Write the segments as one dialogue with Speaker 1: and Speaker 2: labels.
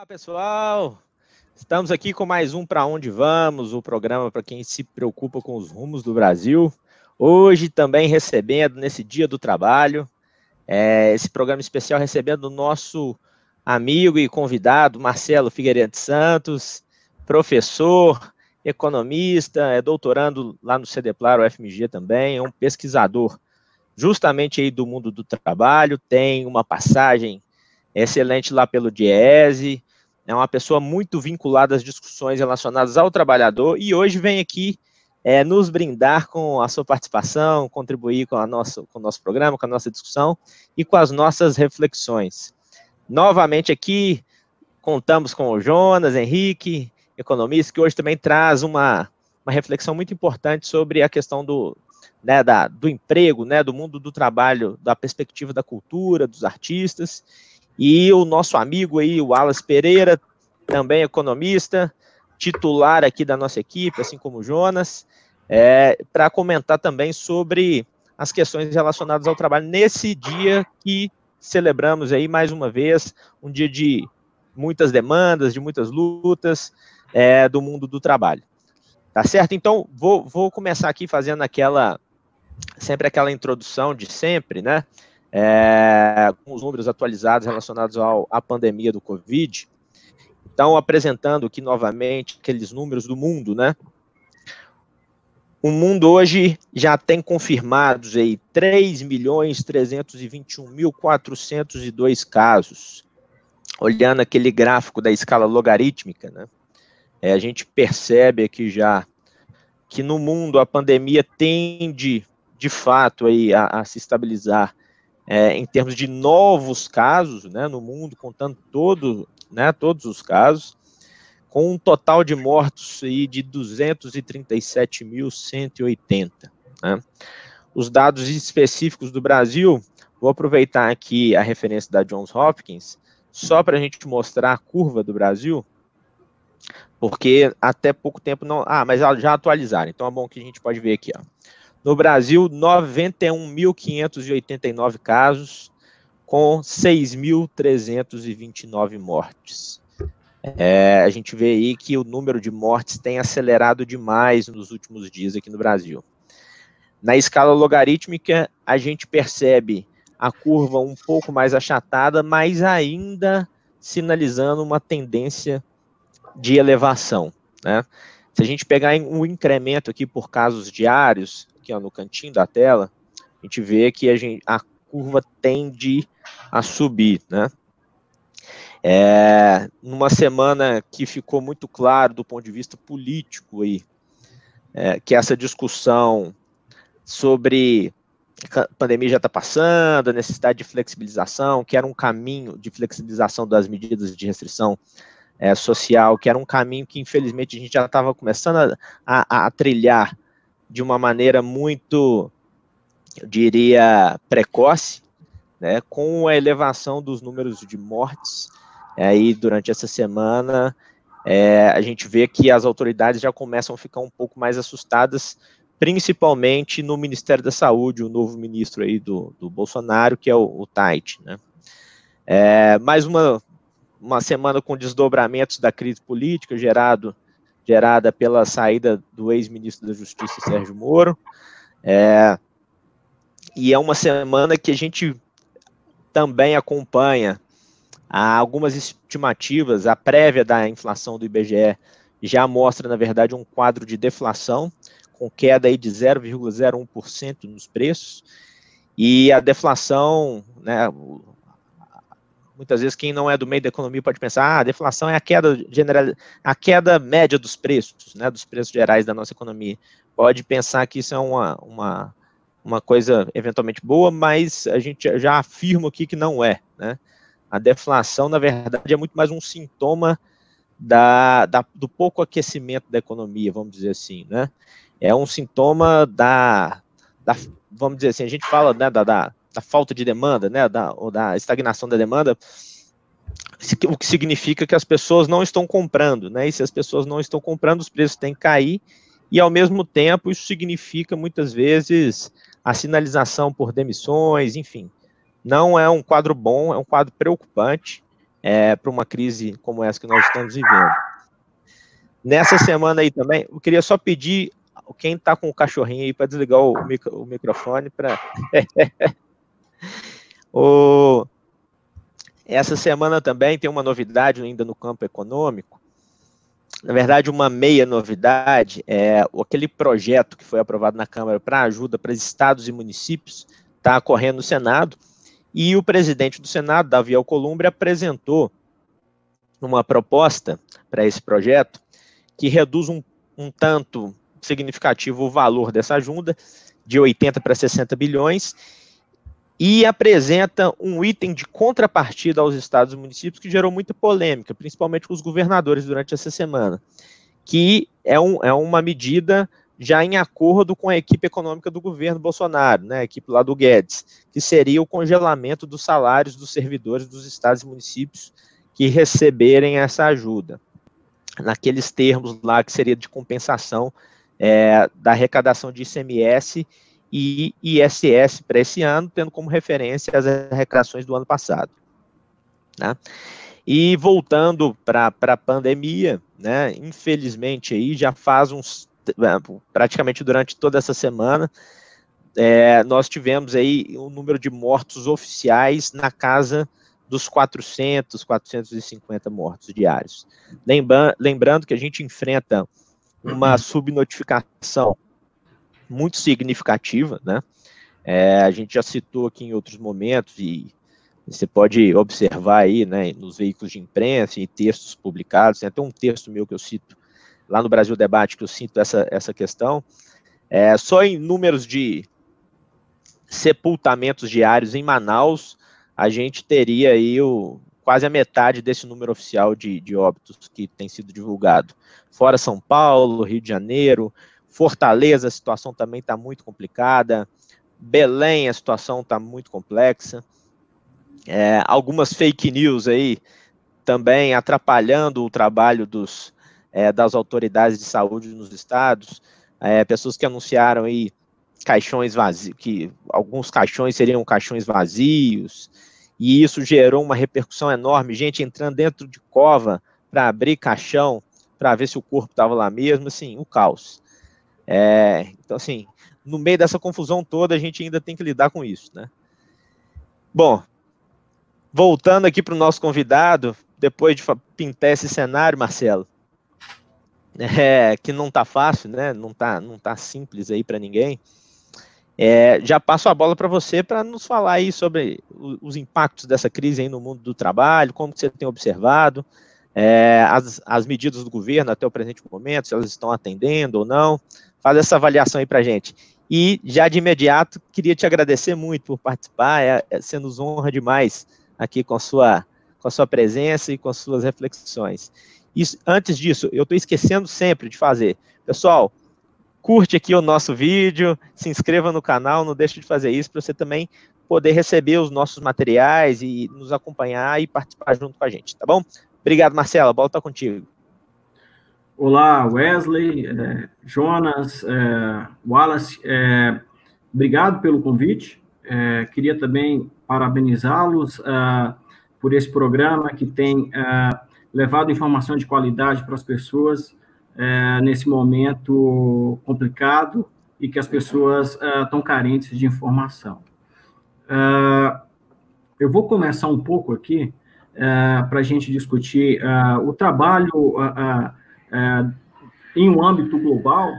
Speaker 1: Pessoal, estamos aqui com mais um Pra Onde Vamos, o programa para quem se preocupa com os rumos do Brasil. Hoje também recebendo, nesse Dia do Trabalho, esse programa especial recebendo o nosso amigo e convidado, Marcelo Figueiredo Santos, professor, economista, é doutorando lá no CEDEPLAR, UFMG também, é um pesquisador justamente aí do mundo do trabalho, tem uma passagem excelente lá pelo Diese, é uma pessoa muito vinculada às discussões relacionadas ao trabalhador e hoje vem aqui nos brindar com a sua participação, contribuir com o nosso programa, com a nossa discussão e com as nossas reflexões. Novamente aqui, contamos com o Jonas Henrique, economista, que hoje também traz uma reflexão muito importante sobre a questão do emprego, do mundo do trabalho, da perspectiva da cultura, dos artistas. E o nosso amigo aí, o Wallace Pereira, também economista, titular aqui da nossa equipe, assim como o Jonas, para comentar também sobre as questões relacionadas ao trabalho nesse dia que celebramos aí mais uma vez, um dia de muitas demandas, de muitas lutas do mundo do trabalho. Tá certo? Então, vou começar aqui fazendo sempre aquela introdução de sempre, né? Com os números atualizados relacionados à pandemia do Covid. Então, apresentando aqui novamente aqueles números do mundo, né? O mundo hoje já tem confirmados aí 3.321.402 casos. Olhando aquele gráfico da escala logarítmica, né? A gente percebe aqui já que no mundo a pandemia tende, de fato, aí a se estabilizar em termos de novos casos, né, no mundo, contando todos os casos, com um total de mortos aí de 237.180. Né? Os dados específicos do Brasil, vou aproveitar aqui a referência da Johns Hopkins, só para a gente mostrar a curva do Brasil, porque até pouco tempo não... mas já atualizaram, então é bom que a gente pode ver aqui, ó. No Brasil, 91.589 casos, com 6.329 mortes. A gente vê aí que o número de mortes tem acelerado demais nos últimos dias aqui no Brasil. Na escala logarítmica, a gente percebe a curva um pouco mais achatada, mas ainda sinalizando uma tendência de elevação, né? Se a gente pegar um incremento aqui por casos diários, aqui ó, no cantinho da tela, a gente vê que a curva tende a subir, né? Numa semana que ficou muito claro do ponto de vista político aí, que essa discussão sobre a pandemia já está passando, a necessidade de flexibilização, que era um caminho de flexibilização das medidas de restrição social, que era um caminho que, infelizmente, a gente já estava começando a trilhar de uma maneira muito, eu diria, precoce, né, com a elevação dos números de mortes, aí durante essa semana, a gente vê que as autoridades já começam a ficar um pouco mais assustadas, principalmente no Ministério da Saúde, o novo ministro aí do Bolsonaro, que é o Tait, né. Mais uma semana com desdobramentos da crise política gerada pela saída do ex-ministro da Justiça, Sérgio Moro, e é uma semana que a gente também acompanha algumas estimativas, a prévia da inflação do IBGE já mostra, na verdade, um quadro de deflação, com queda aí de 0,01% nos preços, e a deflação, né, muitas vezes quem não é do meio da economia pode pensar, a deflação é a queda média dos preços, né, dos preços gerais da nossa economia. Pode pensar que isso é uma coisa eventualmente boa, mas a gente já afirma aqui que não é, né. A deflação, na verdade, é muito mais um sintoma do pouco aquecimento da economia, vamos dizer assim, né. É um sintoma vamos dizer assim, a gente fala, né, da falta de demanda, né, ou da estagnação da demanda, o que significa que as pessoas não estão comprando, né, e se as pessoas não estão comprando, os preços têm que cair, e ao mesmo tempo isso significa muitas vezes a sinalização por demissões, enfim, não é um quadro bom, é um quadro preocupante, para uma crise como essa que nós estamos vivendo. Nessa semana aí também, eu queria só pedir quem está com o cachorrinho aí para desligar o microfone para... Essa semana também tem uma novidade ainda no campo econômico. Na verdade, uma meia novidade é aquele projeto que foi aprovado na Câmara para ajuda para estados e municípios, está correndo no Senado, e o presidente do Senado, Davi Alcolumbre, apresentou uma proposta para esse projeto que reduz um tanto significativo o valor dessa ajuda, de 80 para 60 bilhões, e apresenta um item de contrapartida aos estados e municípios que gerou muita polêmica, principalmente com os governadores durante essa semana, que é uma medida já em acordo com a equipe econômica do governo Bolsonaro, né, a equipe lá do Guedes, que seria o congelamento dos salários dos servidores dos estados e municípios que receberem essa ajuda, naqueles termos lá que seria de compensação da arrecadação de ICMS e ISS para esse ano, tendo como referência as arrecadações do ano passado. Né? E voltando para a pandemia, né, infelizmente aí já faz praticamente durante toda essa semana, nós tivemos aí um número de mortos oficiais na casa dos 400, 450 mortos diários. Lembrando que a gente enfrenta uma subnotificação muito significativa, né? A gente já citou aqui em outros momentos, e você pode observar aí, né, nos veículos de imprensa e textos publicados, tem até um texto meu que eu cito lá no Brasil Debate, que eu cito essa questão, só em números de sepultamentos diários em Manaus, a gente teria aí quase a metade desse número oficial de óbitos que tem sido divulgado. Fora São Paulo, Rio de Janeiro, Fortaleza, a situação também está muito complicada. Belém, a situação está muito complexa. Algumas fake news aí também atrapalhando o trabalho das autoridades de saúde nos estados. Pessoas que anunciaram aí caixões vazios, que alguns caixões seriam caixões vazios, e isso gerou uma repercussão enorme. Gente entrando dentro de cova para abrir caixão, para ver se o corpo estava lá mesmo, assim, o caos. Então, assim, no meio dessa confusão toda, a gente ainda tem que lidar com isso, né? Bom, voltando aqui para o nosso convidado, depois de pintar esse cenário, Marcelo, que não está fácil, né? Não tá simples aí para ninguém. Já passo a bola para você para nos falar aí sobre os impactos dessa crise aí no mundo do trabalho, como que você tem observado, as medidas do governo até o presente momento, se elas estão atendendo ou não. Faz essa avaliação aí para a gente. E, já de imediato, queria te agradecer muito por participar, você nos honra demais aqui com a sua presença e com as suas reflexões. Antes disso, eu estou esquecendo sempre de fazer. Pessoal, curte aqui o nosso vídeo, se inscreva no canal, não deixe de fazer isso, para você também poder receber os nossos materiais e nos acompanhar e participar junto com a gente, tá bom? Obrigado, Marcelo, a bola está contigo.
Speaker 2: Olá, Wesley, Jonas, Wallace, obrigado pelo convite. Queria também parabenizá-los por esse programa que tem levado informação de qualidade para as pessoas nesse momento complicado e que as pessoas estão carentes de informação. Eu vou começar um pouco aqui para a gente discutir o trabalho em um âmbito global.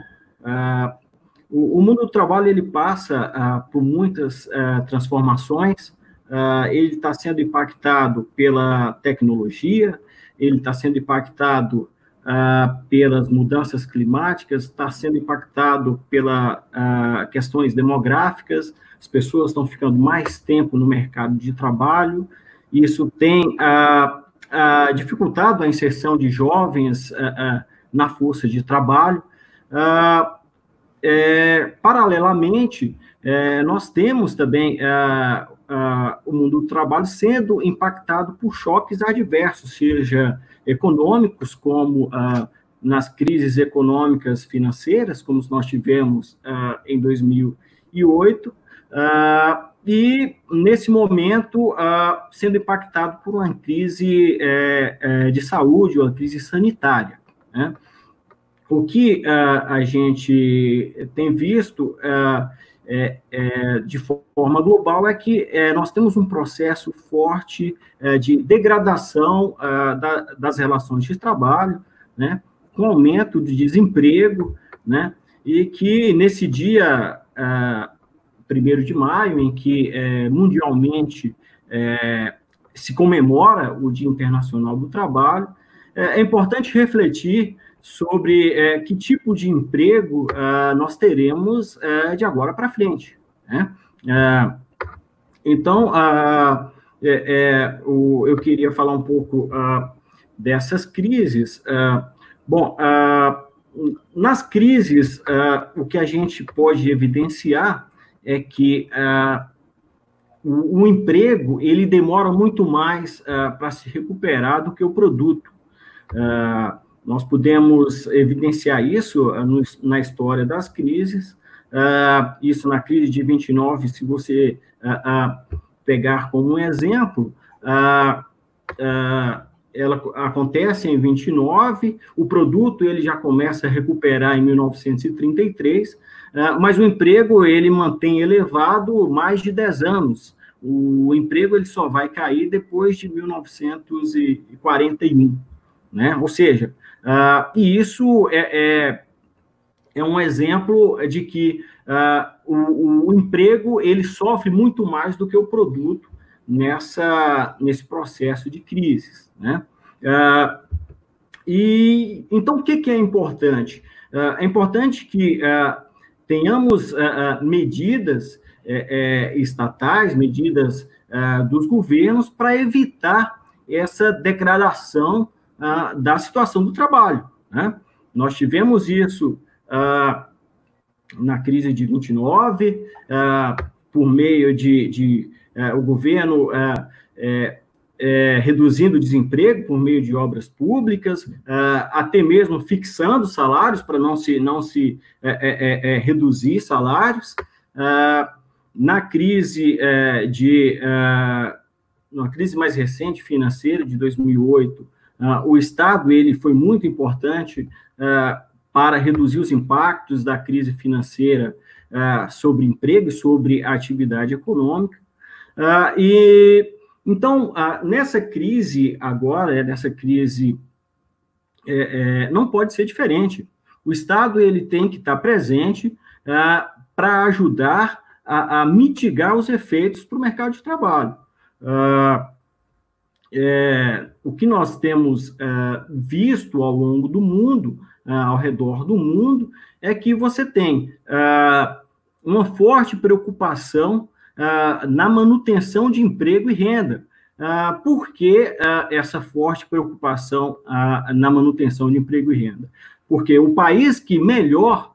Speaker 2: O mundo do trabalho ele passa por muitas transformações. Ele está sendo impactado pela tecnologia, ele está sendo impactado pelas mudanças climáticas, está sendo impactado pelas questões demográficas. As pessoas estão ficando mais tempo no mercado de trabalho. Isso tem dificultado a inserção de jovens na força de trabalho. Paralelamente, nós temos também o mundo do trabalho sendo impactado por choques adversos, seja econômicos, como nas crises econômicas financeiras, como nós tivemos em 2008, e, nesse momento, sendo impactado por uma crise de saúde, uma crise sanitária, né? O que a gente tem visto de forma global é que nós temos um processo forte de degradação das relações de trabalho, né, com aumento de desemprego, né, e que nesse dia 1º de maio, em que mundialmente se comemora o Dia Internacional do Trabalho, é importante refletir sobre que tipo de emprego nós teremos de agora para frente, né? Então, eu queria falar um pouco dessas crises. Bom, nas crises, o que a gente pode evidenciar é que o emprego ele demora muito mais para se recuperar do que o produto. Nós podemos evidenciar isso na história das crises, isso na crise de 29, se você pegar como um exemplo, ela acontece em 29, o produto ele já começa a recuperar em 1933, mas o emprego ele mantém elevado mais de 10 anos. O emprego ele só vai cair depois de 1941, né? Ou seja, e isso é um exemplo de que o emprego ele sofre muito mais do que o produto nesse processo de crises, né? E então o que é importante? É importante que tenhamos medidas estatais, medidas dos governos para evitar essa degradação da situação do trabalho, né? Nós tivemos isso na crise de 29, por meio de o governo reduzindo o desemprego por meio de obras públicas, até mesmo fixando salários para não se reduzir salários. Na crise na crise mais recente financeira de 2008, o Estado ele foi muito importante para reduzir os impactos da crise financeira sobre emprego e sobre a atividade econômica. Então, nessa crise agora, não pode ser diferente. O Estado ele tem que estar presente para ajudar a mitigar os efeitos para o mercado de trabalho. O que nós temos visto ao longo do mundo, ao redor do mundo, é que você tem uma forte preocupação na manutenção de emprego e renda. Por que essa forte preocupação na manutenção de emprego e renda? Porque o país que melhor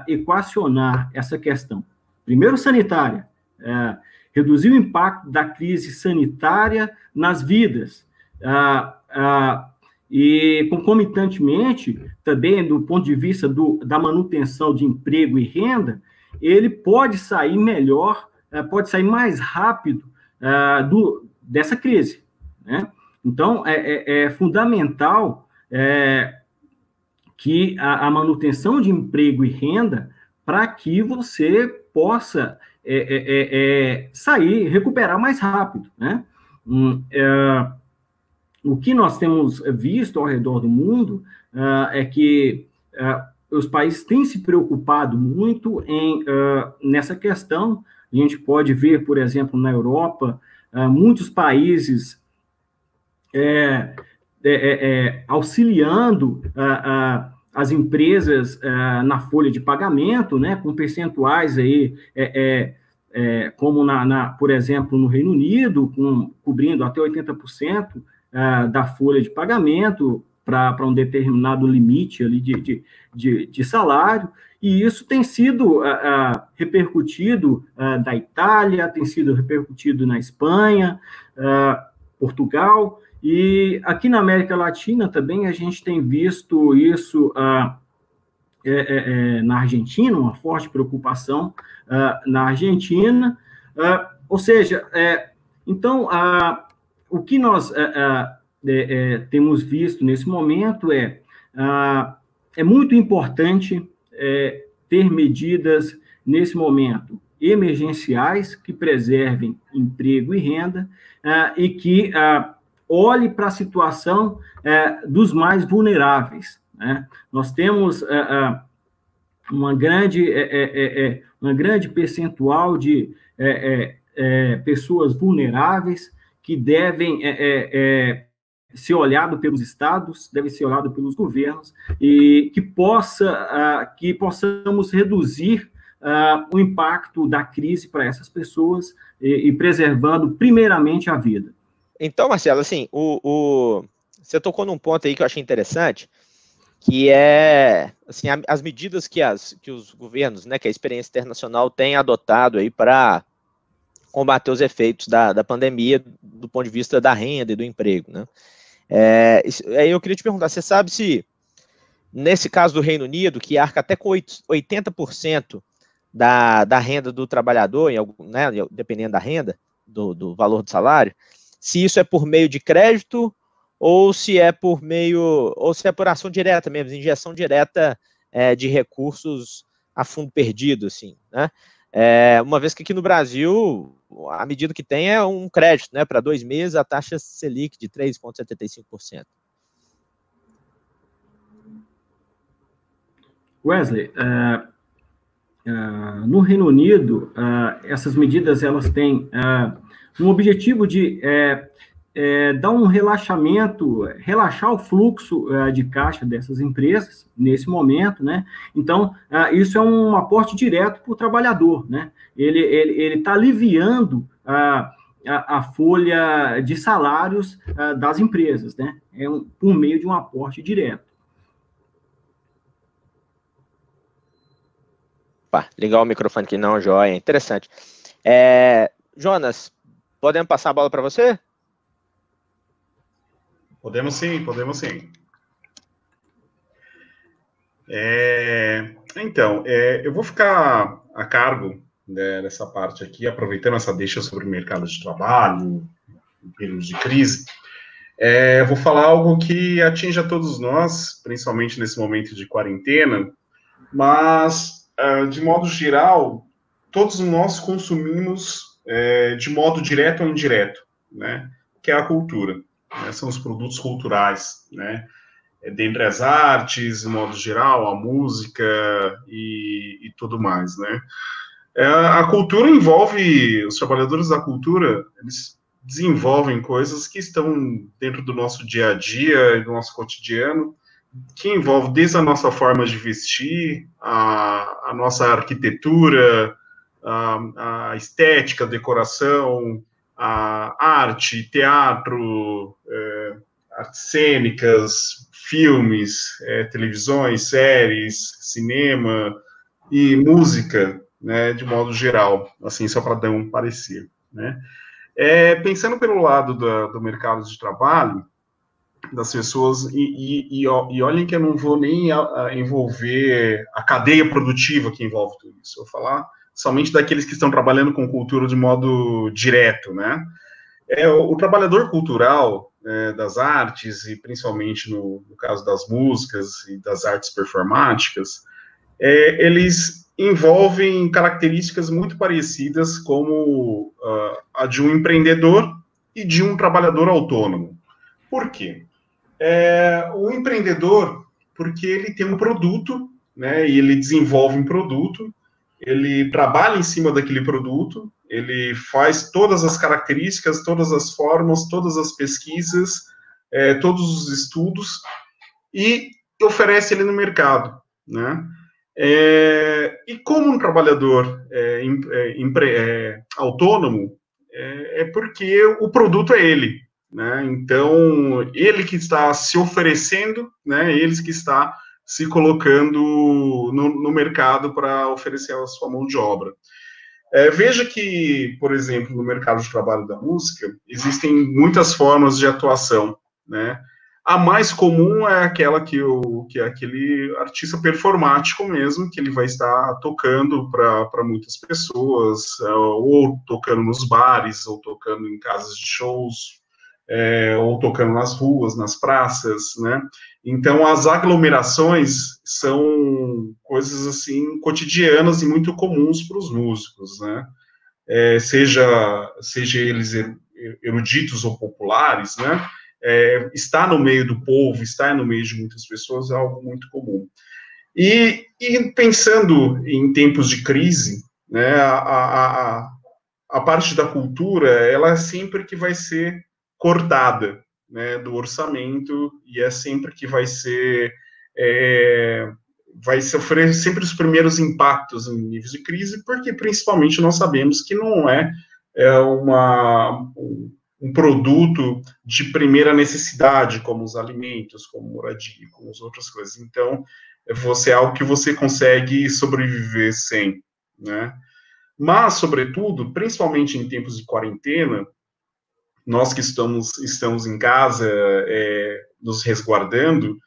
Speaker 2: equacionar essa questão, primeiro sanitária, reduzir o impacto da crise sanitária nas vidas, e, concomitantemente, também do ponto de vista da manutenção de emprego e renda, ele pode sair melhor, pode sair mais rápido dessa crise, né? Então, é fundamental que a manutenção de emprego e renda para que você possa recuperar mais rápido, né? O que nós temos visto ao redor do mundo é que os países têm se preocupado muito nessa questão. A gente pode ver, por exemplo, na Europa, muitos países auxiliando as empresas na folha de pagamento, né, com percentuais aí, como, por exemplo, no Reino Unido, cobrindo até 80% da folha de pagamento para um determinado limite ali de salário, e isso tem sido repercutido da Itália, tem sido repercutido na Espanha, Portugal, e aqui na América Latina também a gente tem visto isso na Argentina, uma forte preocupação na Argentina, Ou seja, então, o que nós temos visto nesse momento é muito importante ter medidas, nesse momento, emergenciais, que preservem emprego e renda, e que olhe para a situação dos mais vulneráveis, né? Nós temos uma grande percentual de pessoas vulneráveis que devem ser olhado pelos estados, deve ser olhado pelos governos, e que possamos reduzir o impacto da crise para essas pessoas e preservando primeiramente a vida.
Speaker 1: Então, Marcelo, assim, você tocou num ponto aí que eu achei interessante, que é assim, as medidas que os governos, né, que a experiência internacional tem adotado aí para combater os efeitos da pandemia do ponto de vista da renda e do emprego, né? Aí eu queria te perguntar, você sabe se, nesse caso do Reino Unido, que arca até com 80% da renda do trabalhador, né, dependendo da renda, do valor do salário, se isso é por meio de crédito ou se é por ação direta mesmo, injeção direta de recursos a fundo perdido, assim, né? Uma vez que aqui no Brasil, a medida que tem é um crédito, né, para 2 meses, a taxa Selic de 3,75%.
Speaker 2: Wesley, no Reino Unido, essas medidas elas têm um objetivo de dar um relaxamento, relaxar o fluxo de caixa dessas empresas nesse momento, né? Então, isso é um aporte direto para o trabalhador, né? Ele está aliviando a folha de salários das empresas, né? Por meio de um aporte direto.
Speaker 1: Ligar o microfone aqui, não, joia, interessante. Jonas, podemos passar a bola para você?
Speaker 3: Podemos sim, podemos sim. Então, eu vou ficar a cargo dessa parte aqui, aproveitando essa deixa sobre o mercado de trabalho, em período de crise. Vou falar algo que atinge a todos nós, principalmente nesse momento de quarentena, mas, de modo geral, todos nós consumimos de modo direto ou indireto, né, que é a cultura, né, são os produtos culturais, né, dentre as artes, de modo geral, a música e tudo mais, né. A cultura envolve, os trabalhadores da cultura, eles desenvolvem coisas que estão dentro do nosso dia a dia e do nosso cotidiano, que envolve desde a nossa forma de vestir, a nossa arquitetura, a estética, a decoração, a arte, teatro, artes cênicas, filmes, televisões, séries, cinema e música, né, de modo geral, assim, só para dar um parecer, né. Pensando pelo lado do mercado de trabalho, das pessoas, e olhem que eu não vou nem envolver a cadeia produtiva que envolve tudo isso, eu vou falar somente daqueles que estão trabalhando com cultura de modo direto, né? O trabalhador cultural das artes, e principalmente no caso das músicas e das artes performáticas, eles envolvem características muito parecidas como a de um empreendedor e de um trabalhador autônomo. Por quê? O empreendedor, porque ele tem um produto, né, e ele desenvolve um produto, ele trabalha em cima daquele produto, ele faz todas as características, todas as formas, todas as pesquisas, todos os estudos, e oferece ele no mercado, né? E como um trabalhador autônomo, porque o produto é ele, né? Então, ele que está se oferecendo, né? Ele que está se colocando no mercado para oferecer a sua mão de obra. Veja que, por exemplo, no mercado de trabalho da música, existem muitas formas de atuação, né? A mais comum é aquela que é aquele artista performático mesmo, que ele vai estar tocando para muitas pessoas, ou tocando nos bares, ou tocando em casas de shows, ou tocando nas ruas, nas praças, né? Então, as aglomerações são coisas, assim, cotidianas e muito comuns para os músicos, né? Seja eles eruditos ou populares, né? Estar no meio do povo, estar no meio de muitas pessoas é algo muito comum. E pensando em tempos de crise, né, a parte da cultura, ela é sempre que vai ser cortada, né, do orçamento, e é sempre que vai sofrer sempre os primeiros impactos em níveis de crise, porque principalmente nós sabemos que não é um produto de primeira necessidade, como os alimentos, como moradia, como as outras coisas. Então, é algo que você consegue sobreviver sem, né? Mas, sobretudo, principalmente em tempos de quarentena, nós que estamos em casa, nos resguardando,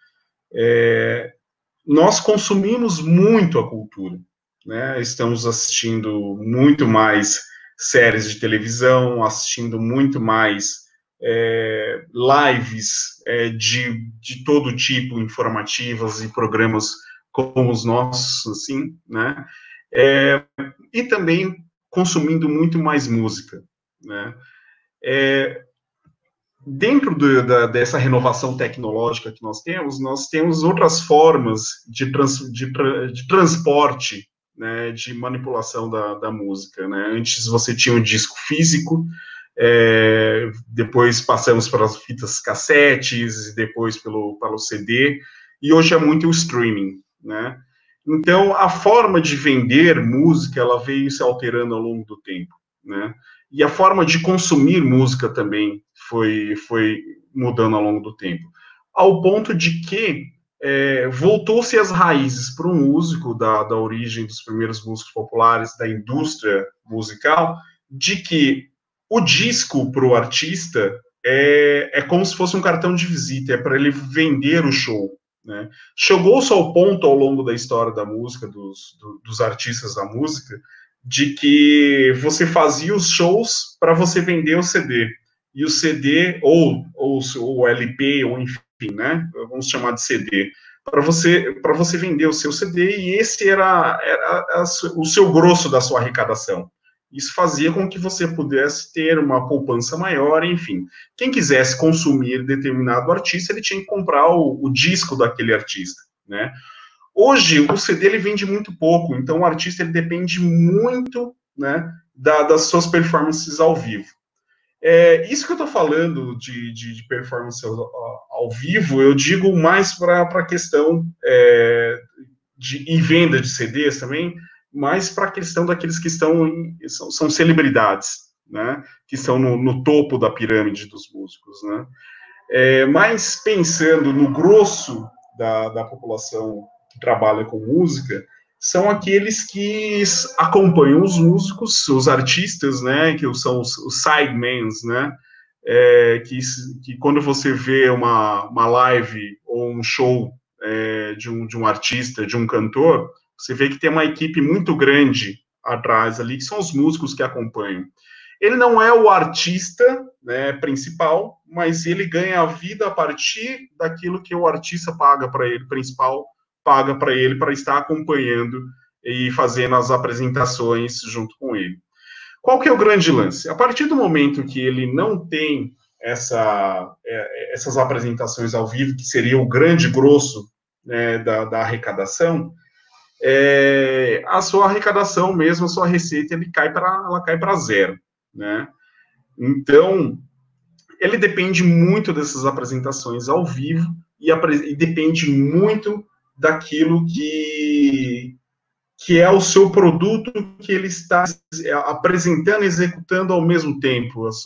Speaker 3: nós consumimos muito a cultura, né? Estamos assistindo muito mais séries de televisão, assistindo muito mais lives de todo tipo, informativas e programas como os nossos, assim, né? E também consumindo muito mais música, né? Dentro dessa renovação tecnológica que nós temos outras formas de transporte, né, de manipulação da música, né? Antes você tinha o disco físico, depois passamos para as fitas cassetes, depois pelo CD, e hoje é muito o streaming, né? Então, a forma de vender música, ela veio se alterando ao longo do tempo, né? E a forma de consumir música também foi mudando ao longo do tempo. Ao ponto de que voltou-se às raízes para o músico, da origem dos primeiros músicos populares, da indústria musical, de que o disco para o artista é como se fosse um cartão de visita, é para ele vender o show, né? Chegou-se ao ponto, ao longo da história da música, dos artistas da música, de que você fazia os shows para você vender o CD. E o CD, ou o LP, ou enfim, né? Vamos chamar de CD. Para você vender o seu CD, e esse era o seu grosso da sua arrecadação. Isso fazia com que você pudesse ter uma poupança maior, enfim. Quem quisesse consumir determinado artista, ele tinha que comprar o disco daquele artista, né? Hoje, o CD ele vende muito pouco, então o artista ele depende muito, né, das suas performances ao vivo. Isso que eu estou falando de performance ao vivo, eu digo mais para a questão e venda de CDs também, mais para a questão daqueles que são celebridades, né, que estão no topo da pirâmide dos músicos, né. Mas pensando no grosso da população que trabalha com música, são aqueles que acompanham os músicos, os artistas, né, que são os sidemans, né, que quando você vê uma live ou um show de um artista, de um cantor, você vê que tem uma equipe muito grande atrás ali, que são os músicos que acompanham. Ele não é o artista, né, principal, mas ele ganha a vida a partir daquilo que o artista paga para ele, principal, paga para ele para estar acompanhando e fazendo as apresentações junto com ele. Qual que é o grande lance? A partir do momento que ele não tem essas apresentações ao vivo, que seria o grande grosso, né, da arrecadação, a sua arrecadação mesmo, a sua receita, ela cai para zero, né? Então, ele depende muito dessas apresentações ao vivo e depende muito daquilo que é o seu produto que ele está apresentando e executando ao mesmo tempo. As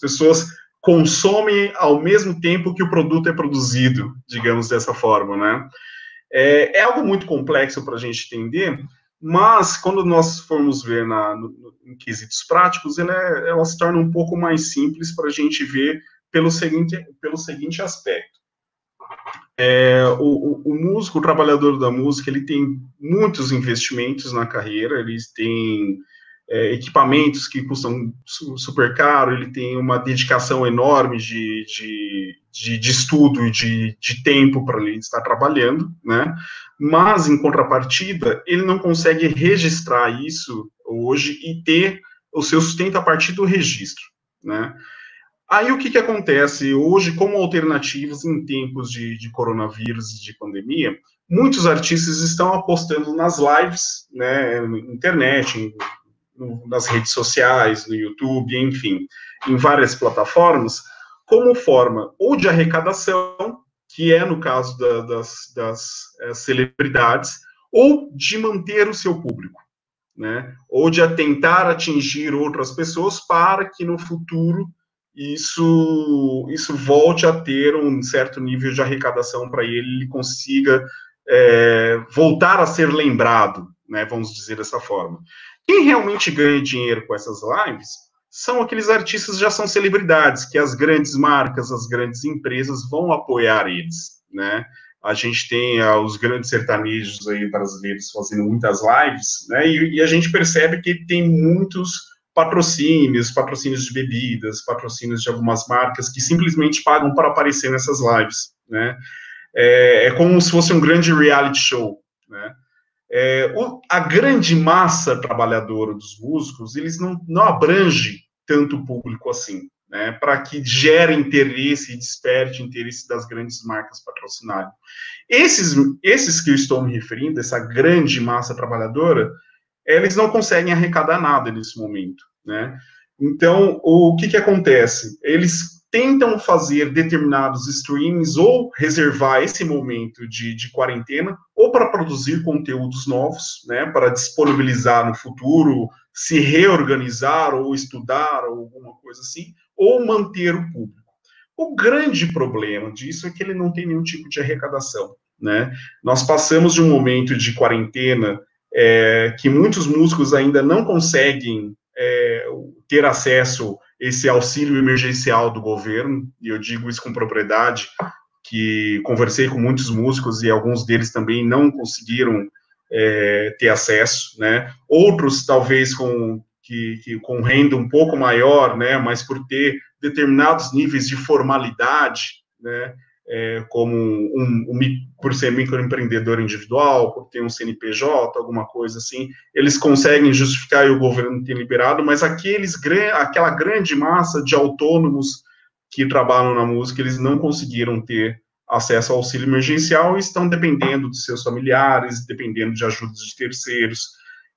Speaker 3: pessoas consomem ao mesmo tempo que o produto é produzido, digamos dessa forma, né? É algo muito complexo para a gente entender, mas quando nós formos ver em quesitos práticos, ela se torna um pouco mais simples para a gente ver pelo seguinte aspecto. O músico, o trabalhador da música, ele tem muitos investimentos na carreira, eles têm equipamentos que custam super caro, ele tem uma dedicação enorme de estudo e de tempo para ele estar trabalhando, né? Mas, em contrapartida, ele não consegue registrar isso hoje e ter o seu sustento a partir do registro, né? Aí o que acontece hoje, como alternativas em tempos de coronavírus e de pandemia, muitos artistas estão apostando nas lives, né, na internet, nas redes sociais, no YouTube, enfim, em várias plataformas, como forma ou de arrecadação, que é no caso das celebridades, ou de manter o seu público, né, ou de tentar atingir outras pessoas para que no futuro isso volte a ter um certo nível de arrecadação para ele consiga voltar a ser lembrado, né, vamos dizer dessa forma. Quem realmente ganha dinheiro com essas lives são aqueles artistas que já são celebridades, que as grandes marcas, as grandes empresas vão apoiar eles, né? A gente tem os grandes sertanejos aí brasileiros fazendo muitas lives, né? E a gente percebe que tem muitos patrocínios de bebidas, patrocínios de algumas marcas que simplesmente pagam para aparecer nessas lives, né? É como se fosse um grande reality show, né? A grande massa trabalhadora dos músicos, eles não abrange tanto público assim, né? Para que gere interesse e desperte interesse das grandes marcas patrocinarem. Esses que eu estou me referindo, essa grande massa trabalhadora, eles não conseguem arrecadar nada nesse momento, né? Então, o que acontece? Eles tentam fazer determinados streams ou reservar esse momento de quarentena ou para produzir conteúdos novos, né? Para disponibilizar no futuro, se reorganizar ou estudar ou alguma coisa assim, ou manter o público. O grande problema disso é que ele não tem nenhum tipo de arrecadação, né? Nós passamos de um momento de quarentena que muitos músicos ainda não conseguem ter acesso a esse auxílio emergencial do governo, e eu digo isso com propriedade, que conversei com muitos músicos e alguns deles também não conseguiram ter acesso, né? Outros, talvez, com renda um pouco maior, né? Mas por ter determinados níveis de formalidade, né? Como por ser microempreendedor individual, por ter um CNPJ, alguma coisa assim, eles conseguem justificar e o governo tem liberado, mas aquela grande massa de autônomos que trabalham na música, eles não conseguiram ter acesso ao auxílio emergencial e estão dependendo de seus familiares, dependendo de ajudas de terceiros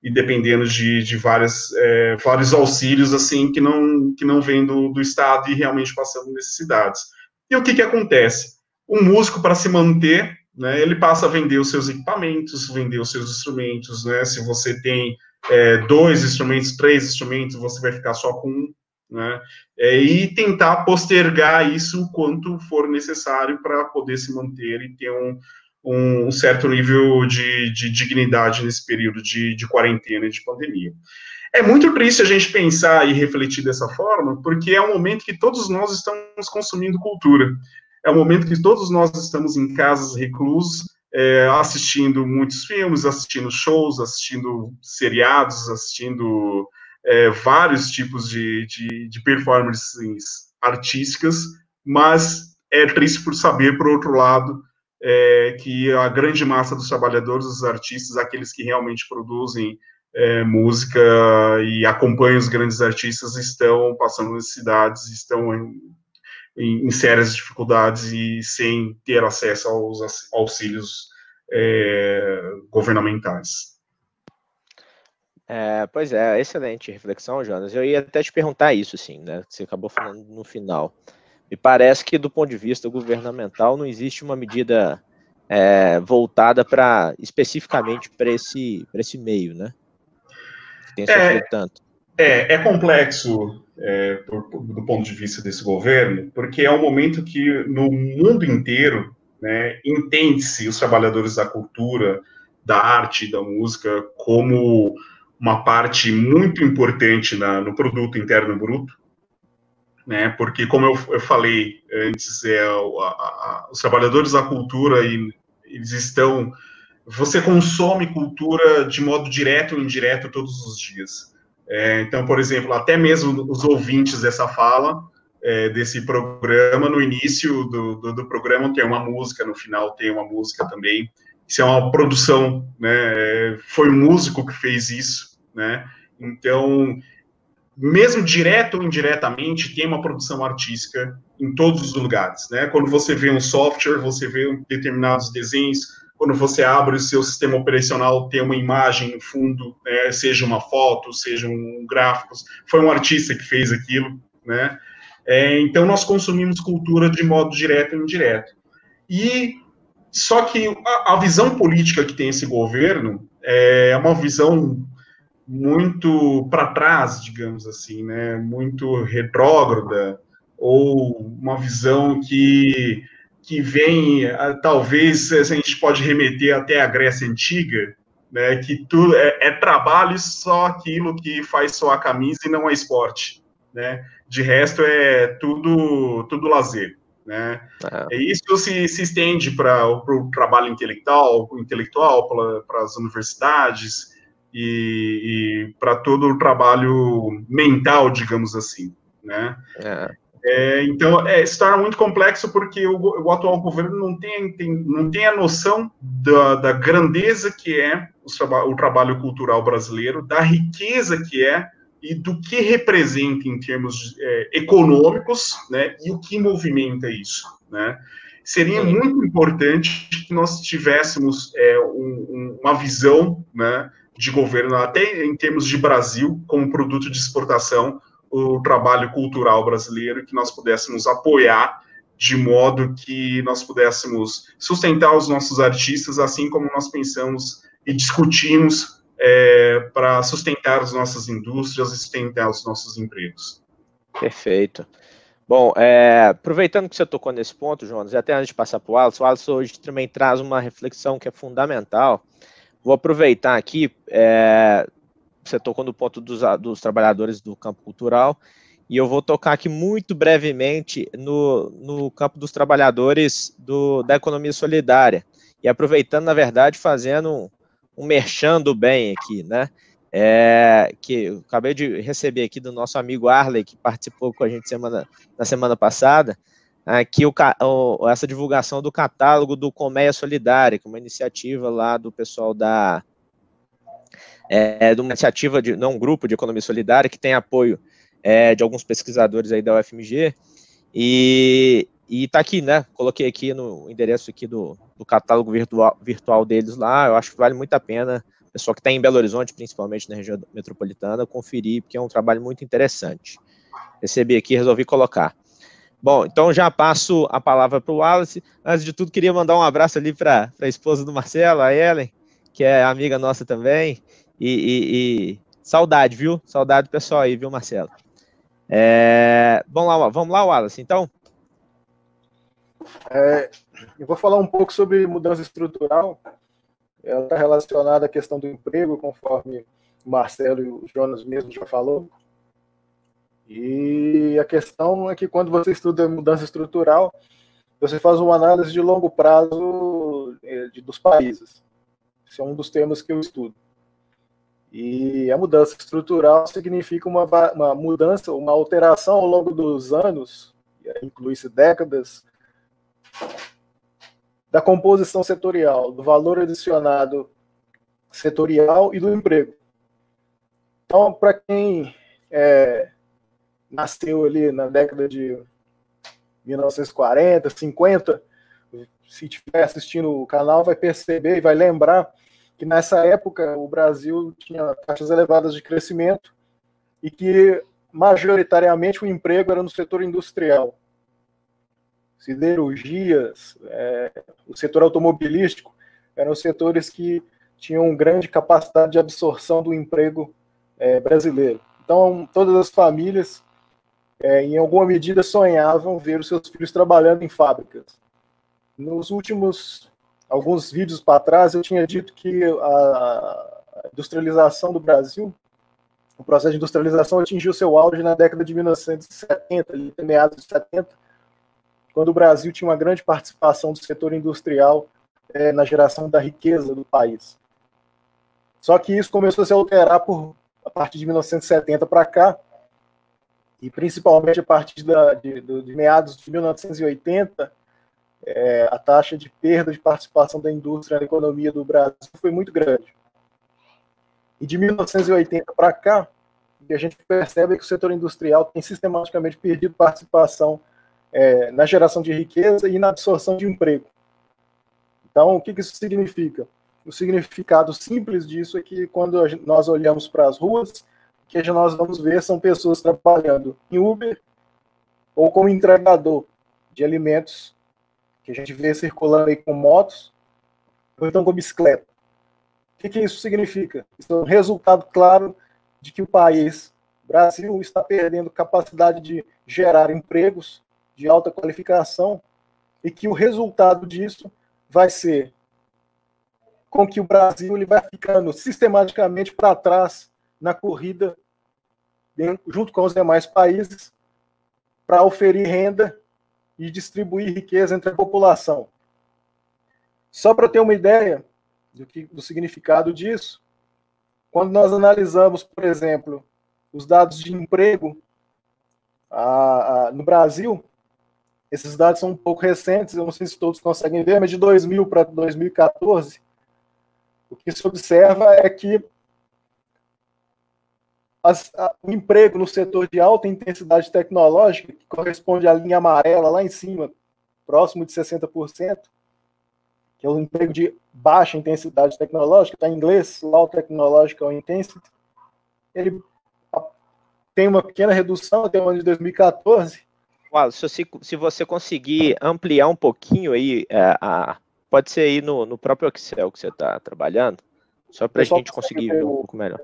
Speaker 3: e dependendo de vários auxílios assim que não vêm do Estado e realmente passando necessidades. E o que acontece? O músico, para se manter, né, ele passa a vender os seus equipamentos, vender os seus instrumentos, né? Se você tem 2 instrumentos, 3 instrumentos, você vai ficar só com um, né? E tentar postergar isso o quanto for necessário para poder se manter e ter um certo nível de dignidade nesse período de quarentena e de pandemia. É muito triste a gente pensar e refletir dessa forma, porque é um momento que todos nós estamos consumindo cultura. É um momento que todos nós estamos em casas reclusos, assistindo muitos filmes, assistindo shows, assistindo seriados, assistindo vários tipos de performances artísticas, mas é triste por saber, por outro lado, que a grande massa dos trabalhadores, dos artistas, aqueles que realmente produzem música e acompanham os grandes artistas, estão passando necessidades, estão em sérias dificuldades e sem ter acesso aos auxílios governamentais.
Speaker 1: Pois é, excelente reflexão, Jonas. Eu ia até te perguntar isso, assim, né? Você acabou falando no final. Me parece que, do ponto de vista governamental, não existe uma medida voltada especificamente para esse meio, né? Que tem sofrido tanto.
Speaker 3: É complexo do ponto de vista desse governo, porque é um momento que no mundo inteiro, né, entende-se os trabalhadores da cultura, da arte, da música como uma parte muito importante no produto interno bruto, né? Porque, como eu falei antes, os trabalhadores da cultura, eles estão... Você consome cultura de modo direto ou indireto todos os dias. Então, por exemplo, até mesmo os ouvintes dessa fala, desse programa, no início do programa tem uma música, no final tem uma música também. Isso é uma produção, né? Foi um músico que fez isso, né? Então, mesmo direto ou indiretamente, tem uma produção artística em todos os lugares, né? Quando você vê um software, você vê determinados desenhos. Quando você abre o seu sistema operacional, tem uma imagem no fundo, né? Seja uma foto, seja um gráfico. Foi um artista que fez aquilo, né? Então, nós consumimos cultura de modo direto ou indireto. E só que a visão política que tem esse governo é uma visão muito para trás, digamos assim, né? Muito retrógrada, ou uma visão que vem, talvez a gente pode remeter até à Grécia Antiga, né? Que tudo é trabalho, só aquilo que faz suar a camisa e não é esporte, né? De resto é tudo lazer, né? Isso se estende para o trabalho intelectual para as universidades e para todo o trabalho mental, digamos assim, né? Então, se torna muito complexo porque o atual governo não tem a noção da grandeza que é o trabalho cultural brasileiro, da riqueza que é e do que representa em termos econômicos, né, e o que movimenta isso, né? Seria muito importante que nós tivéssemos uma visão, né, de governo, até em termos de Brasil, como produto de exportação, o trabalho cultural brasileiro, que nós pudéssemos apoiar de modo que nós pudéssemos sustentar os nossos artistas, assim como nós pensamos e discutimos para sustentar as nossas indústrias e sustentar os nossos empregos.
Speaker 1: Perfeito. Bom, aproveitando que você tocou nesse ponto, Jonas, e até antes de passar para o Wallace hoje também traz uma reflexão que é fundamental. Vou aproveitar aqui, você tocou no ponto dos trabalhadores do campo cultural, e eu vou tocar aqui muito brevemente no campo dos trabalhadores da economia solidária, e aproveitando, na verdade, fazendo um merchan do bem aqui, né? Que eu acabei de receber aqui do nosso amigo Arley, que participou com a gente na semana passada, aqui essa divulgação do catálogo do Colmeia Solidária, que é uma iniciativa lá do pessoal de uma iniciativa, um grupo de economia solidária, que tem apoio de alguns pesquisadores aí da UFMG, e tá aqui, né, coloquei aqui no endereço aqui do catálogo virtual deles lá. Eu acho que vale muito a pena, o pessoal que está em Belo Horizonte, principalmente na região metropolitana, conferir, porque é um trabalho muito interessante. Recebi aqui e resolvi colocar. Bom, então já passo a palavra para o Wallace. Antes de tudo, queria mandar um abraço ali para a esposa do Marcelo, a Ellen, que é amiga nossa também, e saudade, viu? Saudade do pessoal aí, viu, Marcelo? Vamos lá, Wallace, então?
Speaker 4: Eu vou falar um pouco sobre mudança estrutural. Ela está relacionada à questão do emprego, conforme o Marcelo e o Jonas mesmo já falou. E a questão é que quando você estuda mudança estrutural, você faz uma análise de longo prazo dos países. Esse é um dos temas que eu estudo. E a mudança estrutural significa uma mudança, uma alteração ao longo dos anos, inclui-se décadas, da composição setorial, do valor adicionado setorial e do emprego. Então, para quem nasceu ali na década de 1940, 50, se estiver assistindo o canal, vai perceber e vai lembrar que nessa época o Brasil tinha taxas elevadas de crescimento e que majoritariamente o emprego era no setor industrial. Siderurgias, o setor automobilístico eram os setores que tinham grande capacidade de absorção do emprego brasileiro. Então, todas as famílias, em alguma medida, sonhavam ver os seus filhos trabalhando em fábricas. Nos últimos alguns vídeos para trás, eu tinha dito que a industrialização do Brasil O processo de industrialização atingiu seu auge na década de 1970, ali, meados de 70, quando o Brasil tinha uma grande participação do setor industrial na geração da riqueza do país. Só que isso começou a se alterar a partir de 1970 para cá, e principalmente a partir de meados de 1980, a taxa de perda de participação da indústria na economia do Brasil foi muito grande. E de 1980 para cá, o que a gente percebe é que o setor industrial tem sistematicamente perdido participação na geração de riqueza e na absorção de emprego. Então, o que isso significa? O significado simples disso é que quando nós olhamos para as ruas, o que nós vamos ver são pessoas trabalhando em Uber ou como entregador de alimentos, que a gente vê circulando aí com motos, ou então com bicicleta. O que isso significa? Isso é um resultado claro de que o país, o Brasil, está perdendo capacidade de gerar empregos de alta qualificação e que o resultado disso vai ser com que o Brasil ele vai ficando sistematicamente para trás na corrida, junto com os demais países, para oferir renda e distribuir riqueza entre a população. Só para ter uma ideia do significado disso, quando nós analisamos, por exemplo, os dados de emprego no Brasil, esses dados são um pouco recentes, eu não sei se todos conseguem ver, mas de 2000 para 2014, o que se observa é que o emprego no setor de alta intensidade tecnológica, que corresponde à linha amarela lá em cima, próximo de 60%, que é o emprego de baixa intensidade tecnológica, está em inglês, Low Technological Intensity, ele tem uma pequena redução até o ano de 2014.
Speaker 1: Se você conseguir ampliar um pouquinho aí, pode ser aí no próprio Excel que você está trabalhando, só para a gente conseguir ver um pouco melhor.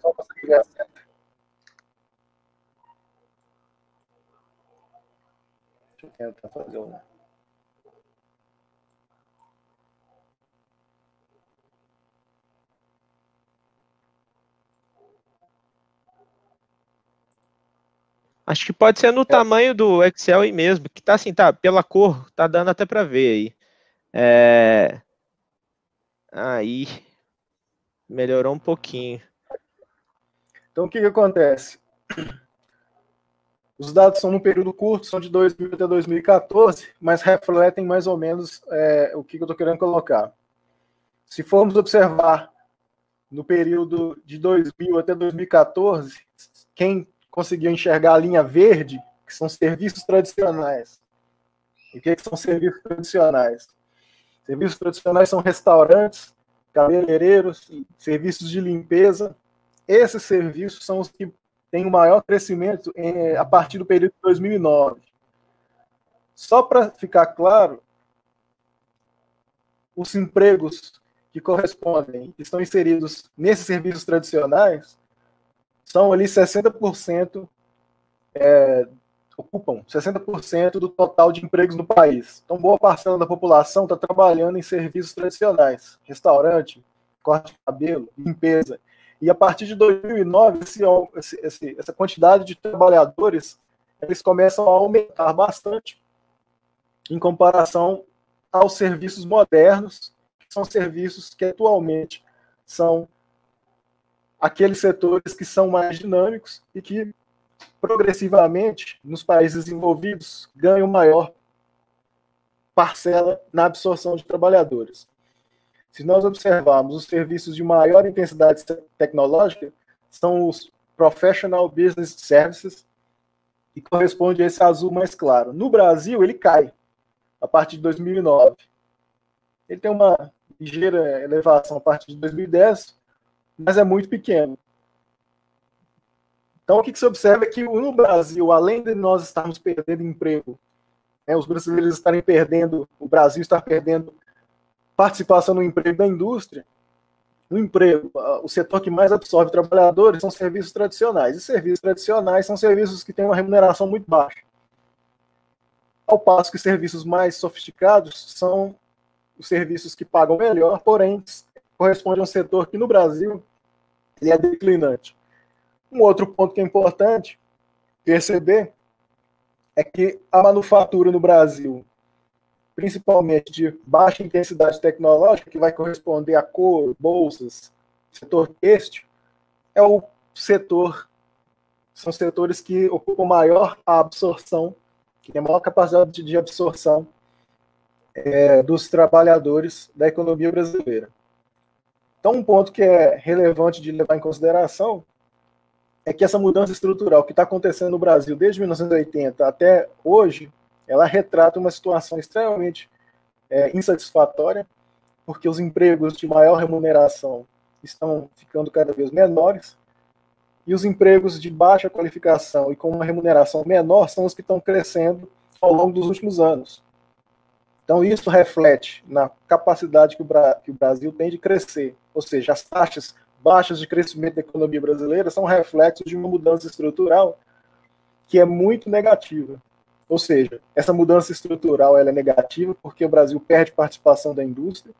Speaker 4: Deixa eu tentar fazer uma.
Speaker 1: Acho que pode ser no tamanho do Excel aí mesmo, que tá assim, tá, pela cor, tá dando até para ver aí. Aí, melhorou um pouquinho.
Speaker 4: Então, o que acontece? Os dados são num período curto, são de 2000 até 2014, mas refletem mais ou menos o que eu estou querendo colocar. Se formos observar no período de 2000 até 2014, quem conseguiu enxergar a linha verde, que são serviços tradicionais. E o que são serviços tradicionais? Serviços tradicionais são restaurantes, cabeleireiros, serviços de limpeza. Esses serviços são os que têm o maior crescimento a partir do período de 2009. Só para ficar claro, os empregos que correspondem, que estão inseridos nesses serviços tradicionais, são ali 60%, ocupam 60% do total de empregos no país. Então, boa parcela da população está trabalhando em serviços tradicionais, restaurante, corte de cabelo, limpeza. E a partir de 2009, essa quantidade de trabalhadores, eles começam a aumentar bastante em comparação aos serviços modernos, que são serviços que atualmente são aqueles setores que são mais dinâmicos e que, progressivamente, nos países desenvolvidos, ganham maior parcela na absorção de trabalhadores. Se nós observarmos os serviços de maior intensidade tecnológica, são os Professional Business Services, que corresponde a esse azul mais claro. No Brasil, ele cai a partir de 2009. Ele tem uma ligeira elevação a partir de 2010, mas é muito pequeno. Então, o que se observa é que no Brasil, além de nós estarmos perdendo emprego, os brasileiros estarem perdendo, o Brasil está perdendo participação no emprego da indústria, no emprego, o setor que mais absorve trabalhadores são serviços tradicionais. E serviços tradicionais são serviços que têm uma remuneração muito baixa. Ao passo que serviços mais sofisticados são os serviços que pagam melhor, porém corresponde a um setor que no Brasil ele é declinante. Um outro ponto que é importante perceber é que a manufatura no Brasil, principalmente de baixa intensidade tecnológica, que vai corresponder a couro, bolsas, setor têxtil, é o setor, são setores que ocupam maior absorção, que tem maior capacidade de absorção dos trabalhadores da economia brasileira. Então, um ponto que é relevante de levar em consideração é que essa mudança estrutural que está acontecendo no Brasil desde 1980 até hoje, ela retrata uma situação extremamente insatisfatória, porque os empregos de maior remuneração estão ficando cada vez menores, e os empregos de baixa qualificação e com uma remuneração menor são os que estão crescendo ao longo dos últimos anos. Então, isso reflete na capacidade que o Brasil tem de crescer, ou seja, as taxas baixas de crescimento da economia brasileira são reflexos de uma mudança estrutural que é muito negativa. Ou seja, essa mudança estrutural ela é negativa porque o Brasil perde participação da indústria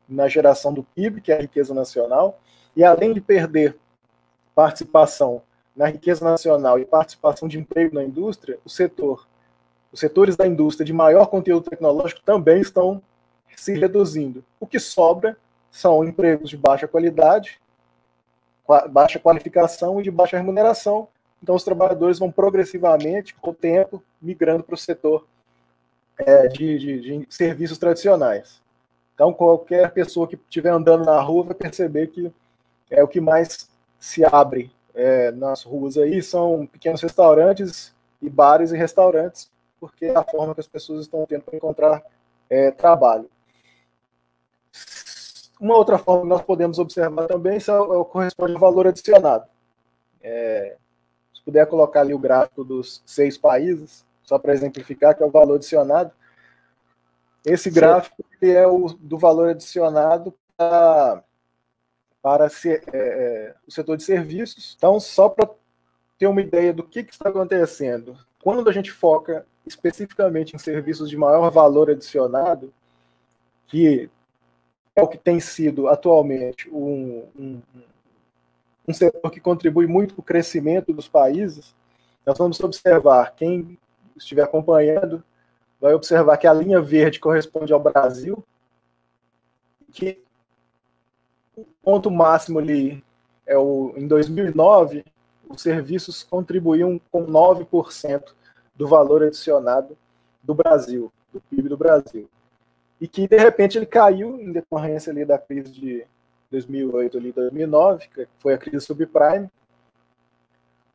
Speaker 4: na geração do PIB, que é a riqueza nacional, e além de perder participação na riqueza nacional e participação de emprego na indústria, os setores da indústria de maior conteúdo tecnológico também estão se reduzindo. O que sobra são empregos de baixa qualidade, baixa qualificação e de baixa remuneração. Então, os trabalhadores vão progressivamente, com o tempo, migrando para o setor de serviços tradicionais. Então, qualquer pessoa que estiver andando na rua vai perceber que o que mais se abre nas ruas aí são pequenos restaurantes e bares e restaurantes, porque é a forma que as pessoas estão tendo para encontrar trabalho. Uma outra forma que nós podemos observar também corresponde ao valor adicionado. Se puder colocar ali o gráfico dos 6 países, só para exemplificar, que é o valor adicionado. Esse gráfico é o do valor adicionado para o setor de serviços. Então, só para ter uma ideia do que está acontecendo, quando a gente foca especificamente em serviços de maior valor adicionado, que é o que tem sido atualmente um setor que contribui muito para o crescimento dos países, nós vamos observar, quem estiver acompanhando, vai observar que a linha verde corresponde ao Brasil, que o ponto máximo ali em 2009, os serviços contribuíam com 9% do valor adicionado do Brasil, do PIB do Brasil. E que, de repente, ele caiu em decorrência ali da crise de 2008, ali, 2009, que foi a crise subprime.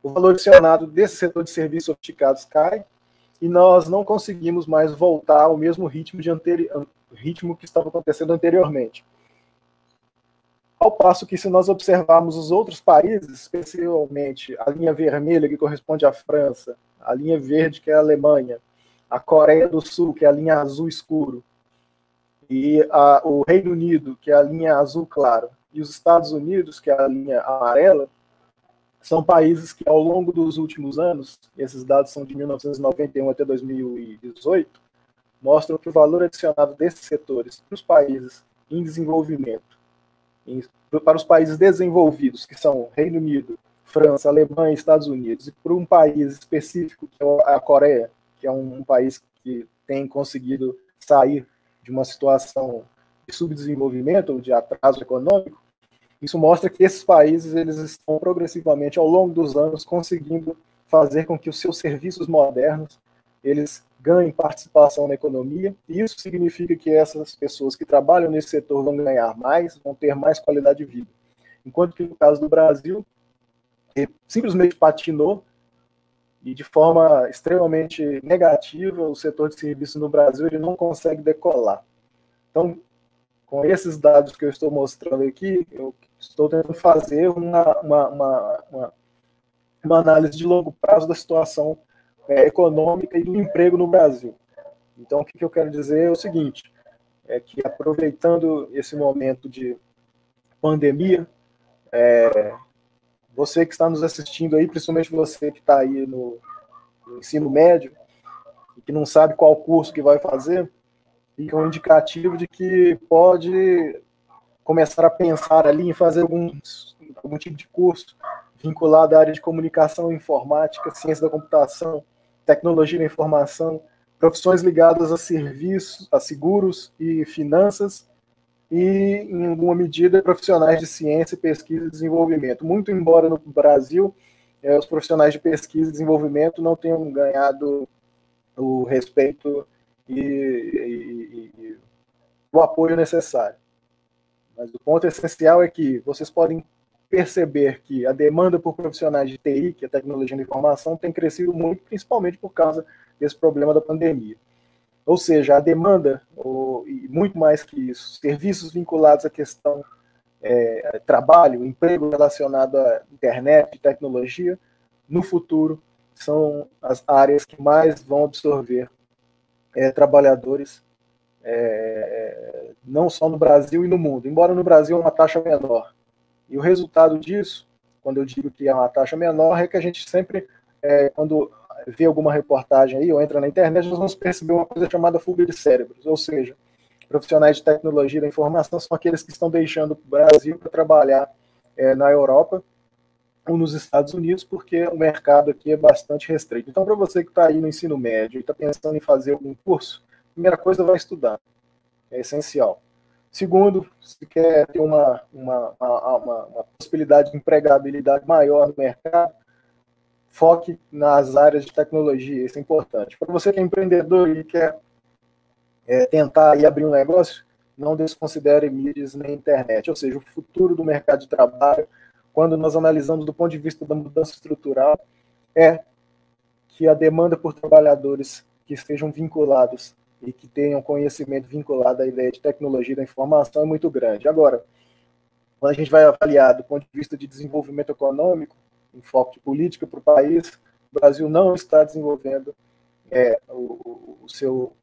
Speaker 4: O valor adicionado desse setor de serviços sofisticados cai e nós não conseguimos mais voltar ao mesmo ritmo que estava acontecendo anteriormente. Ao passo que, se nós observarmos os outros países, especialmente a linha vermelha, que corresponde à França, a linha verde, que é a Alemanha, a Coreia do Sul, que é a linha azul escuro, e o Reino Unido, que é a linha azul claro, e os Estados Unidos, que é a linha amarela, são países que, ao longo dos últimos anos, esses dados são de 1991 até 2018, mostram que o valor adicionado desses setores para os países em desenvolvimento, para os países desenvolvidos, que são Reino Unido, França, Alemanha e Estados Unidos, e para um país específico, que é a Coreia, que é um país que tem conseguido sair de uma situação de subdesenvolvimento ou de atraso econômico, isso mostra que esses países eles estão progressivamente, ao longo dos anos, conseguindo fazer com que os seus serviços modernos eles ganhem participação na economia, e isso significa que essas pessoas que trabalham nesse setor vão ganhar mais, vão ter mais qualidade de vida. Enquanto que, no caso do Brasil, ele simplesmente patinou, e de forma extremamente negativa, o setor de serviços no Brasil ele não consegue decolar. Então, com esses dados que eu estou mostrando aqui, eu estou tentando fazer uma análise de longo prazo da situação econômica e do emprego no Brasil. Então, o que eu quero dizer é o seguinte, é que aproveitando esse momento de pandemia, você que está nos assistindo aí, principalmente você que está aí no ensino médio, e que não sabe qual curso que vai fazer, fica um indicativo de que pode começar a pensar ali em fazer algum tipo de curso vinculado à área de comunicação, informática, ciência da computação, tecnologia da informação, profissões ligadas a serviços, a seguros e finanças, e, em alguma medida, profissionais de ciência, pesquisa e desenvolvimento. Muito embora no Brasil os profissionais de pesquisa e desenvolvimento não tenham ganhado o respeito e o apoio necessário. Mas o ponto essencial é que vocês podem perceber que a demanda por profissionais de TI, que é a tecnologia da informação, tem crescido muito, principalmente por causa desse problema da pandemia. Ou seja, a demanda, e muito mais que isso, serviços vinculados à questão trabalho, emprego relacionado à internet, tecnologia, no futuro são as áreas que mais vão absorver trabalhadores, não só no Brasil e no mundo, embora no Brasil é uma taxa menor. E o resultado disso, quando eu digo que é uma taxa menor, é que a gente sempre, quando vê alguma reportagem aí ou entra na internet, nós vamos perceber uma coisa chamada fuga de cérebros, ou seja, profissionais de tecnologia da informação são aqueles que estão deixando o Brasil para trabalhar na Europa ou nos Estados Unidos, porque o mercado aqui é bastante restrito. Então, para você que está aí no ensino médio e está pensando em fazer algum curso, a primeira coisa, vai estudar. É essencial. Segundo, se quer ter uma possibilidade de empregabilidade maior no mercado, foque nas áreas de tecnologia, isso é importante. Para você que é empreendedor e quer tentar ir abrir um negócio, não desconsidere mídias nem internet, ou seja, o futuro do mercado de trabalho, quando nós analisamos do ponto de vista da mudança estrutural, é que a demanda por trabalhadores que estejam vinculados e que tenham conhecimento vinculado à ideia de tecnologia da informação é muito grande. Agora, quando a gente vai avaliar do ponto de vista de desenvolvimento econômico, em foco de política para o país, o Brasil não está desenvolvendo o seu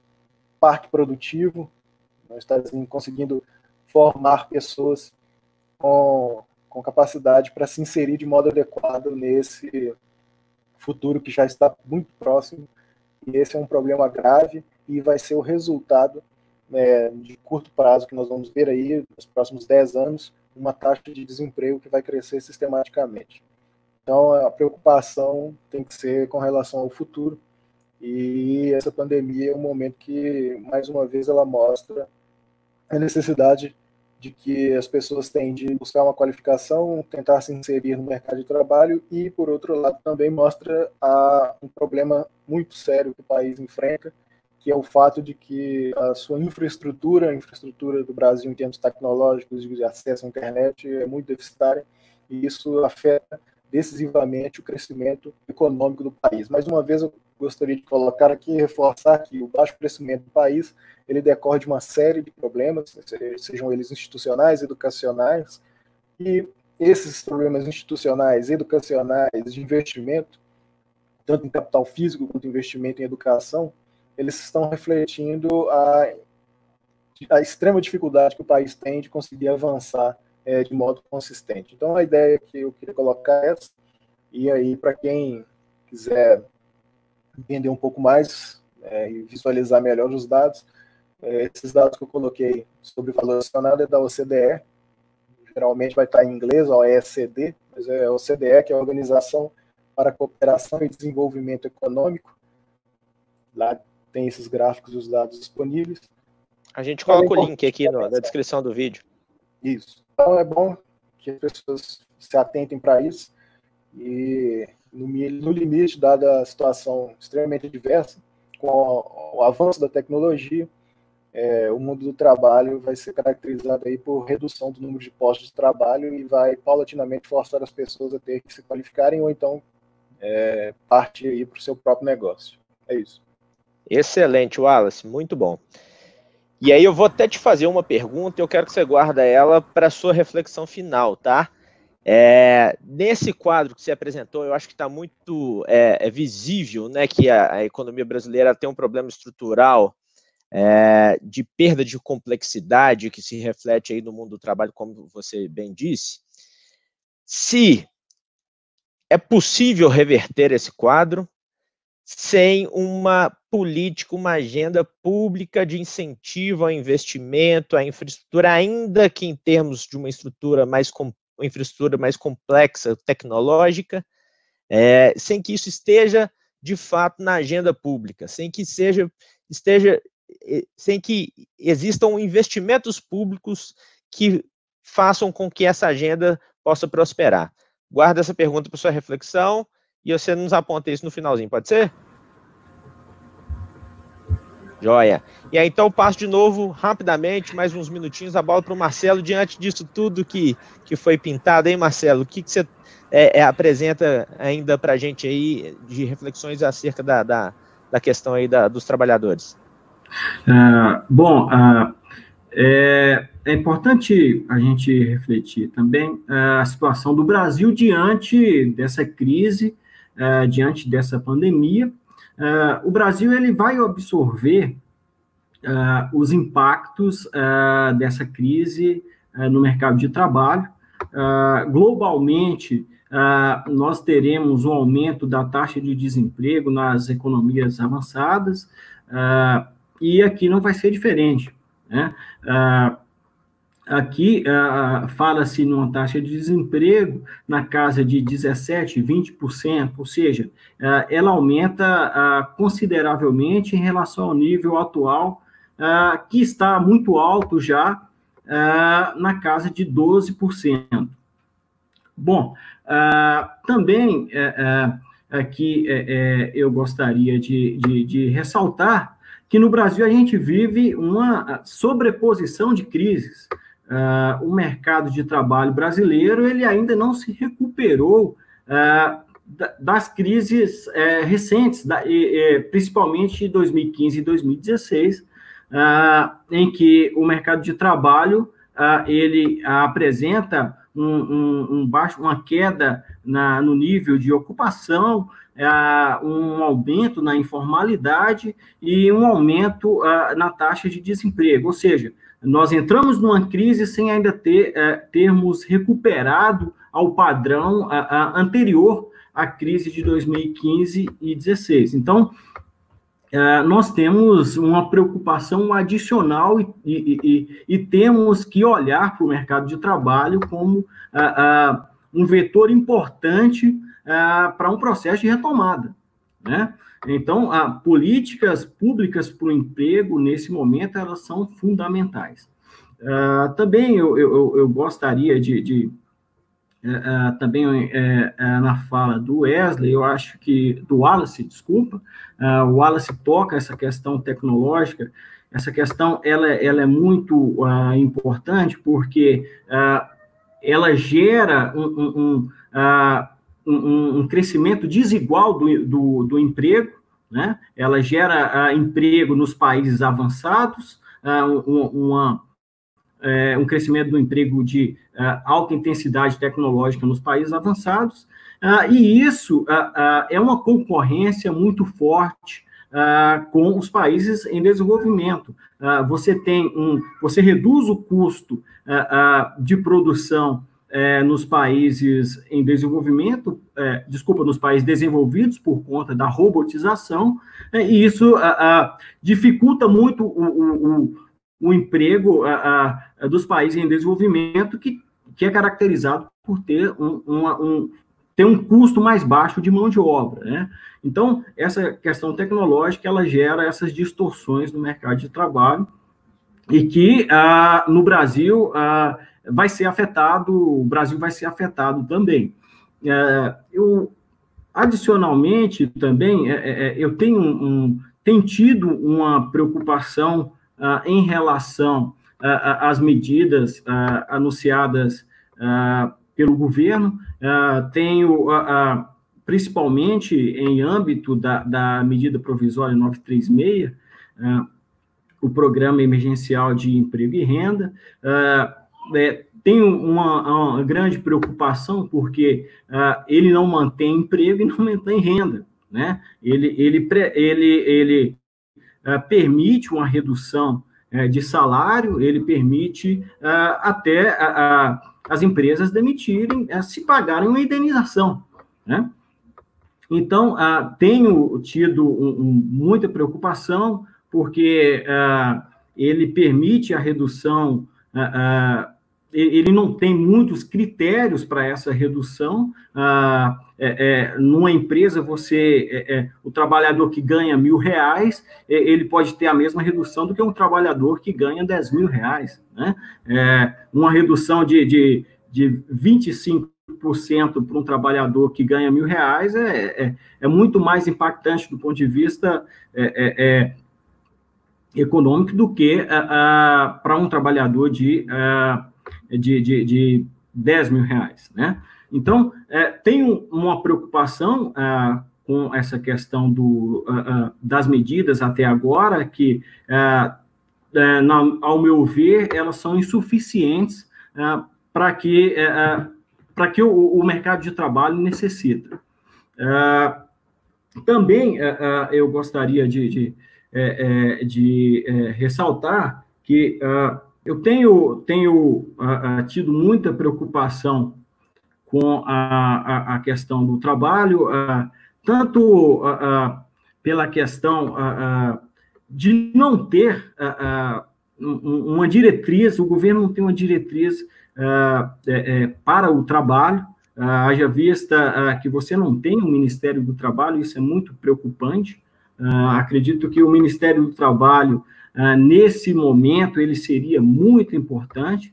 Speaker 4: parque produtivo, não está conseguindo formar pessoas com capacidade para se inserir de modo adequado nesse futuro que já está muito próximo, e esse é um problema grave e vai ser o resultado de curto prazo que nós vamos ver aí nos próximos 10 anos, uma taxa de desemprego que vai crescer sistematicamente. Então, a preocupação tem que ser com relação ao futuro, e essa pandemia é um momento que, mais uma vez, ela mostra a necessidade de que as pessoas têm de buscar uma qualificação, tentar se inserir no mercado de trabalho, e, por outro lado, também mostra um problema muito sério que o país enfrenta, que é o fato de que a sua infraestrutura, a infraestrutura do Brasil em termos tecnológicos de acesso à internet é muito deficitária, e isso afeta decisivamente o crescimento econômico do país. Mais uma vez, eu gostaria de colocar aqui e reforçar que o baixo crescimento do país ele decorre de uma série de problemas, sejam eles institucionais, educacionais, e esses problemas institucionais, educacionais, de investimento, tanto em capital físico quanto investimento em educação, eles estão refletindo a extrema dificuldade que o país tem de conseguir avançar de modo consistente. Então, a ideia que eu queria colocar é essa, e aí, para quem quiser entender um pouco mais e visualizar melhor os dados, esses dados que eu coloquei sobre o valor adicionado é da OCDE, geralmente vai estar em inglês, OECD, mas é a OCDE, que é a Organização para a Cooperação e Desenvolvimento Econômico. Lá tem esses gráficos e os dados disponíveis.
Speaker 1: A gente coloca o link aqui na descrição do vídeo.
Speaker 4: Isso. Então é bom que as pessoas se atentem para isso e, no limite, dada a situação extremamente diversa, com o avanço da tecnologia, o mundo do trabalho vai ser caracterizado aí por redução do número de postos de trabalho e vai paulatinamente forçar as pessoas a ter que se qualificarem ou então partir aí para o seu próprio negócio. É isso.
Speaker 1: Excelente, Wallace, muito bom. E aí eu vou até te fazer uma pergunta e eu quero que você guarde ela para a sua reflexão final, tá? Nesse quadro que você apresentou, eu acho que está muito visível, né, que a economia brasileira tem um problema estrutural de perda de complexidade que se reflete aí no mundo do trabalho, como você bem disse. Se é possível reverter esse quadro sem uma política, uma agenda pública de incentivo ao investimento, à infraestrutura, ainda que em termos de uma estrutura mais uma infraestrutura mais complexa, tecnológica, sem que isso esteja, de fato, na agenda pública, sem que existam investimentos públicos que façam com que essa agenda possa prosperar. Guarda essa pergunta para sua reflexão e você nos aponta isso no finalzinho, pode ser? Joia. E aí, então, passo de novo, rapidamente, mais uns minutinhos, a bola para o Marcelo, diante disso tudo que foi pintado, hein, Marcelo? O que você apresenta ainda para a gente aí de reflexões acerca da questão aí dos trabalhadores?
Speaker 2: É importante a gente refletir também a situação do Brasil diante dessa crise, diante dessa pandemia. O Brasil ele vai absorver os impactos dessa crise no mercado de trabalho. Globalmente, nós teremos um aumento da taxa de desemprego nas economias avançadas, e aqui não vai ser diferente, né? Aqui fala-se numa taxa de desemprego na casa de 17%, 20%, ou seja, ela aumenta consideravelmente em relação ao nível atual, que está muito alto já, na casa de 12%. Bom, também aqui eu gostaria de ressaltar que no Brasil a gente vive uma sobreposição de crises. O mercado de trabalho brasileiro ele ainda não se recuperou das crises recentes, principalmente de 2015 e 2016, em que o mercado de trabalho ele apresenta uma queda no nível de ocupação, um aumento na informalidade e um aumento na taxa de desemprego. Ou seja, nós entramos numa crise sem ainda termos recuperado ao padrão anterior à crise de 2015 e 2016. Então, nós temos uma preocupação adicional e temos que olhar para o mercado de trabalho como um vetor importante para um processo de retomada, né? Então, políticas públicas para o emprego, nesse momento, elas são fundamentais. Também eu gostaria também na fala do Wesley, eu acho que, do Wallace, desculpa, o Wallace toca essa questão tecnológica. Essa questão ela é muito importante porque ela gera um crescimento desigual do emprego, né? Ela gera emprego nos países avançados, um crescimento do emprego de alta intensidade tecnológica nos países avançados, e isso é uma concorrência muito forte com os países em desenvolvimento. Você reduz o custo de produção nos países em desenvolvimento, nos países desenvolvidos por conta da robotização, e isso dificulta muito o emprego dos países em desenvolvimento, que é caracterizado por ter um custo mais baixo de mão de obra, né? Então, essa questão tecnológica, ela gera essas distorções no mercado de trabalho, e que no Brasil vai ser afetado, o Brasil vai ser afetado também. Adicionalmente, também, eu tenho tido uma preocupação em relação às medidas anunciadas pelo governo. Tenho, principalmente em âmbito da medida provisória 936, o Programa Emergencial de Emprego e Renda. Tenho uma grande preocupação, porque ele não mantém emprego e não mantém renda, né? Ele permite uma redução de salário, ele permite até as empresas demitirem, se pagarem uma indenização, né? Então, tenho tido muita preocupação, porque ele permite a redução ele não tem muitos critérios para essa redução. Numa empresa, o trabalhador que ganha R$1.000, ele pode ter a mesma redução do que um trabalhador que ganha R$10.000, né? Uma redução de 25% para um trabalhador que ganha R$1.000 é muito mais impactante do ponto de vista econômico do que para um trabalhador de R$10.000, né? Então, tem uma preocupação com essa questão das medidas até agora, que, ao meu ver, elas são insuficientes para que o mercado de trabalho necessita. Também eu gostaria de ressaltar que eu tenho tido muita preocupação com a questão do trabalho, tanto pela questão de não ter uma diretriz, o governo não tem uma diretriz para o trabalho, haja vista que você não tem um Ministério do Trabalho, isso é muito preocupante. Acredito que o Ministério do Trabalho, nesse momento, ele seria muito importante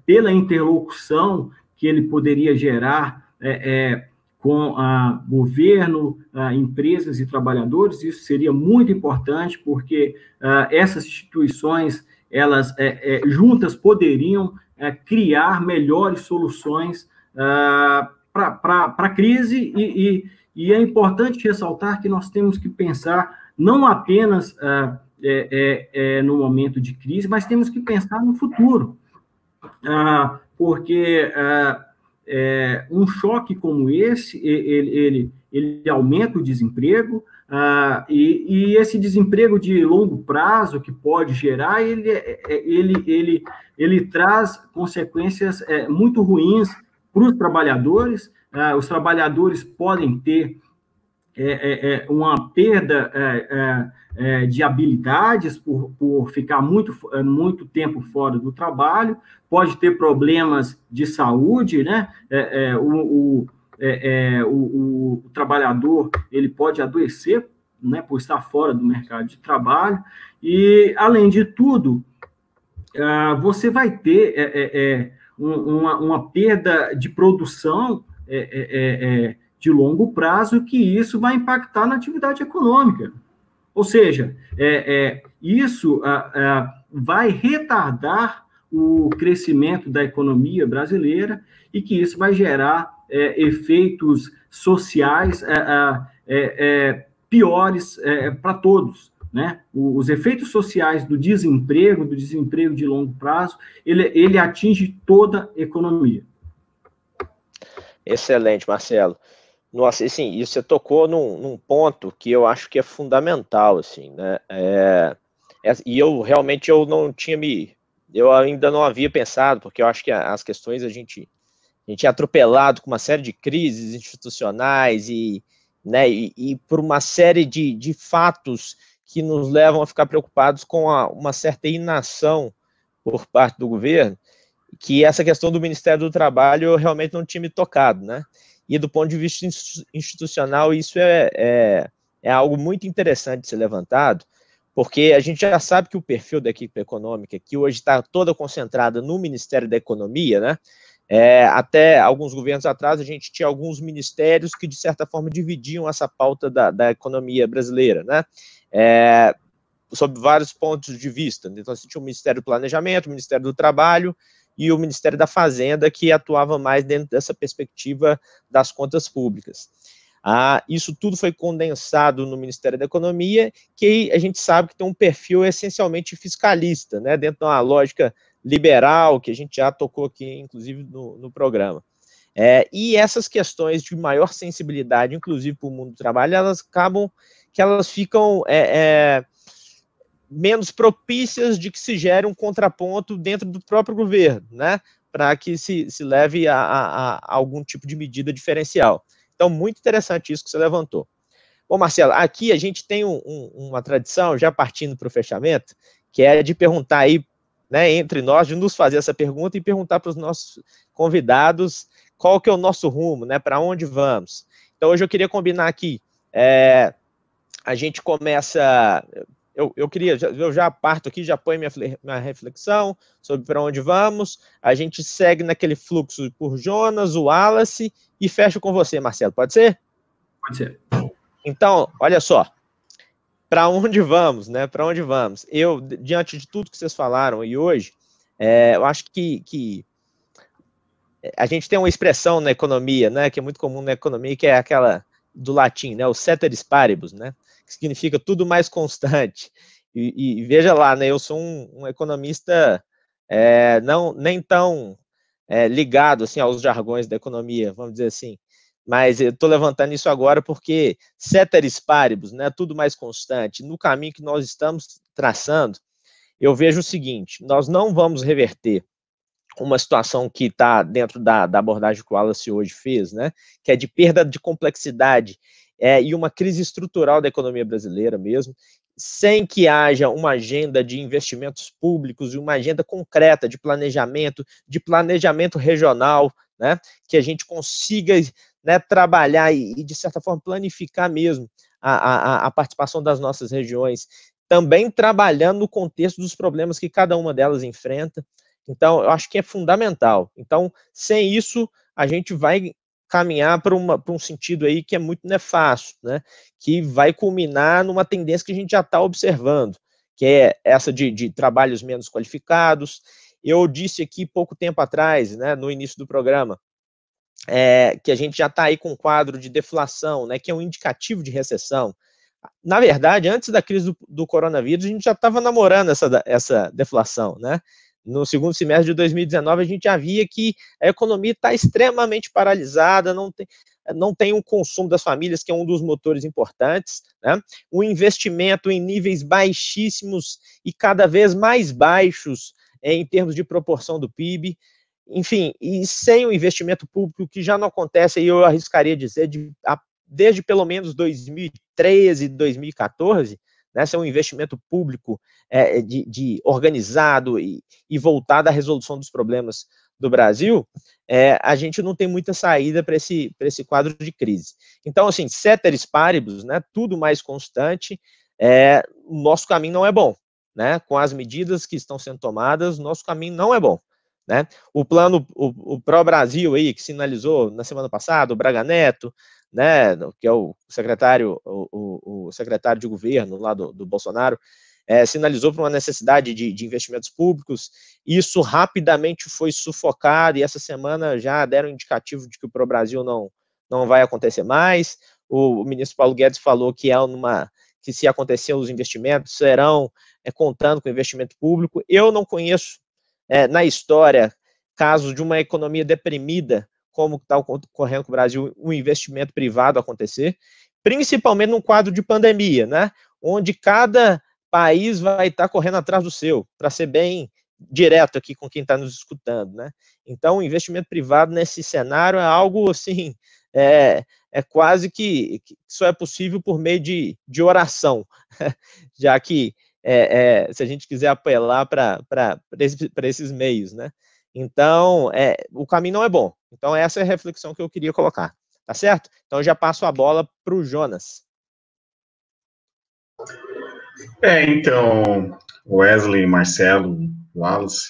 Speaker 2: pela interlocução que ele poderia gerar com governo, empresas e trabalhadores. Isso seria muito importante, porque essas instituições, elas juntas poderiam criar melhores soluções para a crise, e é importante ressaltar que nós temos que pensar não apenas no momento de crise, mas temos que pensar no futuro, porque um choque como esse, ele aumenta o desemprego, e esse desemprego de longo prazo que pode gerar, ele traz consequências muito ruins para os trabalhadores. Os trabalhadores podem ter uma perda de habilidades por ficar muito tempo fora do trabalho, pode ter problemas de saúde, né? O trabalhador, ele pode adoecer, né, por estar fora do mercado de trabalho, e, além de tudo, você vai ter uma perda de produção de longo prazo, que isso vai impactar na atividade econômica. Ou seja, isso vai retardar o crescimento da economia brasileira, e que isso vai gerar efeitos sociais piores para todos, né? Os efeitos sociais do desemprego de longo prazo, ele atinge toda a economia.
Speaker 1: Excelente, Marcelo. Nossa, assim, isso você tocou num ponto que eu acho que é fundamental, assim, né? E eu realmente eu ainda não havia pensado, porque eu acho que as questões a gente é atropelado com uma série de crises institucionais e por uma série de fatos que nos levam a ficar preocupados com uma certa inação por parte do governo, que essa questão do Ministério do Trabalho eu realmente não tinha me tocado, né? E do ponto de vista institucional, isso é algo muito interessante de ser levantado, porque a gente já sabe que o perfil da equipe econômica, que hoje está toda concentrada no Ministério da Economia, né? Até alguns governos atrás, a gente tinha alguns ministérios que, de certa forma, dividiam essa pauta da economia brasileira, né? Sob vários pontos de vista. Então, você tinha o Ministério do Planejamento, o Ministério do Trabalho e o Ministério da Fazenda, que atuava mais dentro dessa perspectiva das contas públicas. Isso tudo foi condensado no Ministério da Economia, que a gente sabe que tem um perfil essencialmente fiscalista, né, dentro de uma lógica liberal, que a gente já tocou aqui, inclusive, no programa. E essas questões de maior sensibilidade, inclusive para o mundo do trabalho, elas ficam menos propícias de que se gere um contraponto dentro do próprio governo, né, para que se leve a algum tipo de medida diferencial. Então, muito interessante isso que você levantou. Bom, Marcelo, aqui a gente tem uma tradição, já partindo para o fechamento, que é de perguntar aí né, entre nós, de nos fazer essa pergunta e perguntar para os nossos convidados qual que é o nosso rumo, né, para onde vamos. Então, hoje eu queria combinar aqui, a gente começa, eu já parto aqui, já ponho minha reflexão sobre para onde vamos, a gente segue naquele fluxo por Jonas, o Wallace, e fecho com você, Marcelo, pode ser?
Speaker 2: Pode ser.
Speaker 1: Então, olha só, para onde vamos, né? Para onde vamos? Eu, diante de tudo que vocês falaram e hoje, eu acho que a gente tem uma expressão na economia, né? Que é muito comum na economia, que é aquela do latim, né? O ceteris paribus, né? Que significa tudo mais constante. E veja lá, né? Eu sou um economista nem tão ligado assim aos jargões da economia, vamos dizer assim. Mas eu estou levantando isso agora porque ceteris paribus, né, tudo mais constante, no caminho que nós estamos traçando, eu vejo o seguinte, nós não vamos reverter uma situação que está dentro da abordagem que o Wallace hoje fez, né, que é de perda de complexidade e uma crise estrutural da economia brasileira mesmo, sem que haja uma agenda de investimentos públicos e uma agenda concreta de planejamento regional, né, que a gente consiga, né, trabalhar e, de certa forma, planificar mesmo a participação das nossas regiões, também trabalhando no contexto dos problemas que cada uma delas enfrenta. Então, eu acho que é fundamental. Então, sem isso, a gente vai caminhar para um sentido aí que é muito nefasto, né? Que vai culminar numa tendência que a gente já está observando, que é essa de trabalhos menos qualificados. Eu disse aqui pouco tempo atrás, né, no início do programa, que a gente já está aí com um quadro de deflação, né, que é um indicativo de recessão. Na verdade, antes da crise do coronavírus, a gente já estava namorando essa deflação, né? No segundo semestre de 2019, a gente já via que a economia está extremamente paralisada, não tem um consumo das famílias, que é um dos motores importantes, né? O investimento em níveis baixíssimos e cada vez mais baixos em termos de proporção do PIB. Enfim, e sem o investimento público, que já não acontece, aí eu arriscaria dizer, desde pelo menos 2013, 2014, né, ser um investimento público organizado e voltado à resolução dos problemas do Brasil, a gente não tem muita saída para esse quadro de crise. Então, assim, ceteris paribus, né, tudo mais constante, o nosso caminho não é bom, né, com as medidas que estão sendo tomadas, nosso caminho não é bom. Né? O plano, o Pró-Brasil aí, que sinalizou na semana passada, o Braga Neto, né, que é o secretário de governo lá do Bolsonaro, sinalizou para uma necessidade de investimentos públicos. Isso rapidamente foi sufocado, e essa semana já deram um indicativo de que o Pró-Brasil não vai acontecer mais. O ministro Paulo Guedes falou que que se acontecer os investimentos, serão contando com investimento público. Eu não conheço na história casos de uma economia deprimida, como está ocorrendo com o Brasil, um investimento privado acontecer, principalmente num quadro de pandemia, né, onde cada país vai estar correndo atrás do seu, para ser bem direto aqui com quem está nos escutando, né. Então, o investimento privado nesse cenário é algo, assim, quase que só é possível por meio de oração, já que se a gente quiser apelar para esses meios, né. Então, o caminho não é bom. Então, essa é a reflexão que eu queria colocar, tá certo? Então, eu já passo a bola para o Jonas.
Speaker 3: Então, Wesley, Marcelo, Wallace,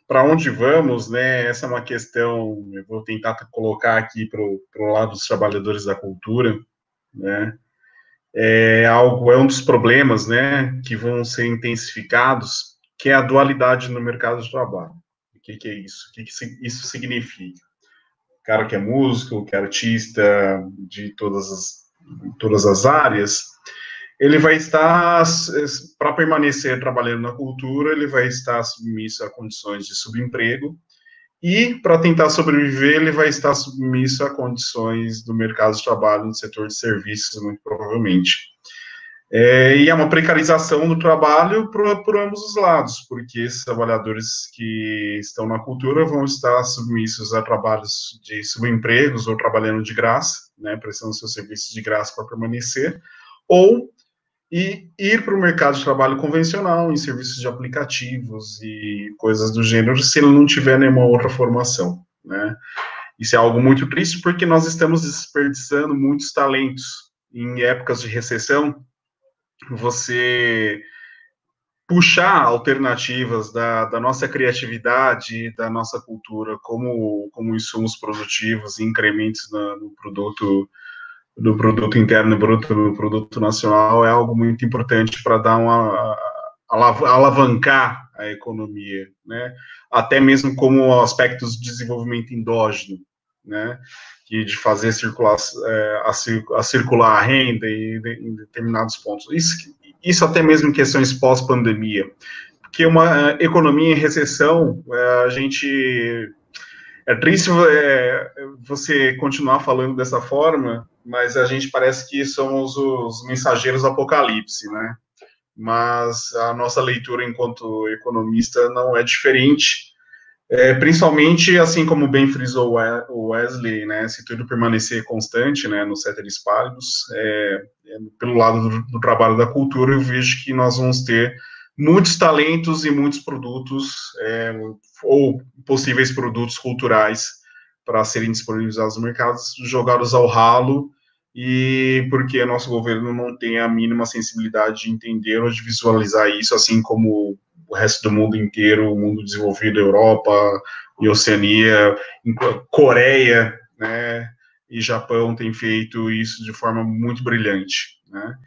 Speaker 3: para onde vamos, né? Essa é uma questão, eu vou tentar colocar aqui para o lado dos trabalhadores da cultura, né? É um dos problemas, né, que vão ser intensificados, que é a dualidade no mercado de trabalho. O que é isso? O que isso significa? O cara que é músico, que é artista de todas as áreas, ele vai estar, para permanecer trabalhando na cultura, ele vai estar submisso a condições de subemprego, e, para tentar sobreviver, ele vai estar submisso a condições do mercado de trabalho no setor de serviços, muito provavelmente. E é uma precarização do trabalho por ambos os lados, porque esses trabalhadores que estão na cultura vão estar submissos a trabalhos de subempregos ou trabalhando de graça, né, prestando seus serviços de graça para permanecer, ou e ir para o mercado de trabalho convencional, em serviços de aplicativos e coisas do gênero, se ele não tiver nenhuma outra formação, né? Isso é algo muito triste, porque nós estamos desperdiçando muitos talentos. Em épocas de recessão, você puxar alternativas da nossa criatividade, da nossa cultura, como insumos produtivos e incrementos do produto interno bruto, do produto nacional, é algo muito importante para dar alavancar a economia, né? Até mesmo como aspectos de desenvolvimento endógeno, né? E de fazer circular a renda em determinados pontos. Isso até mesmo em questões pós-pandemia, porque uma economia em recessão, a gente... É triste você continuar falando dessa forma, mas a gente parece que somos os mensageiros do apocalipse, né? Mas a nossa leitura enquanto economista não é diferente, principalmente, assim como bem frisou o Wesley, né, se tudo permanecer constante, né, nos ceteris paribus, pelo lado do trabalho da cultura, eu vejo que nós vamos ter muitos talentos e muitos produtos, ou possíveis produtos culturais para serem disponibilizados no mercado, jogados ao ralo, e porque nosso governo não tem a mínima sensibilidade de entender ou de visualizar isso, assim como o resto do mundo inteiro, o mundo desenvolvido, Europa e Oceania, Coreia, né, e Japão tem feito isso de forma muito brilhante, né?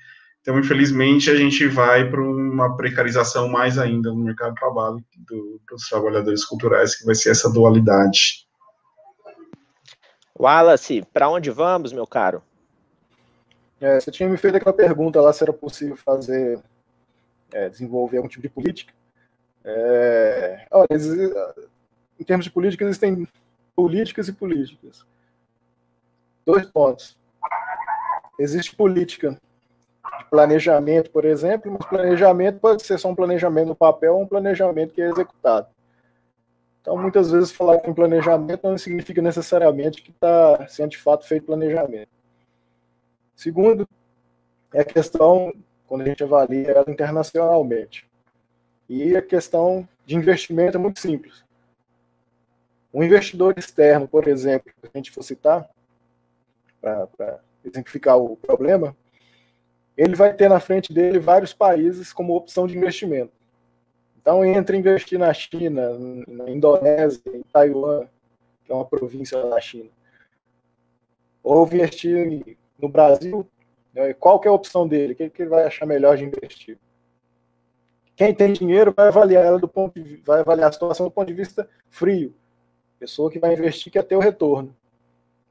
Speaker 3: Então, infelizmente, a gente vai para uma precarização mais ainda no mercado de trabalho dos trabalhadores culturais, que vai ser essa dualidade.
Speaker 1: Wallace, para onde vamos, meu caro?
Speaker 4: Você tinha me feito aquela pergunta lá se era possível desenvolver algum tipo de política. Olha, em termos de política, existem políticas e políticas. 2 pontos. Existe política de planejamento, por exemplo, mas planejamento pode ser só um planejamento no papel ou um planejamento que é executado. Então, muitas vezes, falar que tem planejamento não significa necessariamente que está sendo de fato feito planejamento. Segundo, é a questão, quando a gente avalia ela internacionalmente. E a questão de investimento é muito simples. Um investidor externo, por exemplo, se a gente for citar, para exemplificar o problema, ele vai ter na frente dele vários países como opção de investimento. Então, entre investir na China, na Indonésia, em Taiwan, que é uma província da China, ou investir no Brasil, qual que é a opção dele? O que ele vai achar melhor de investir? Quem tem dinheiro vai avaliar a situação do ponto de vista frio. Pessoa que vai investir quer ter o retorno.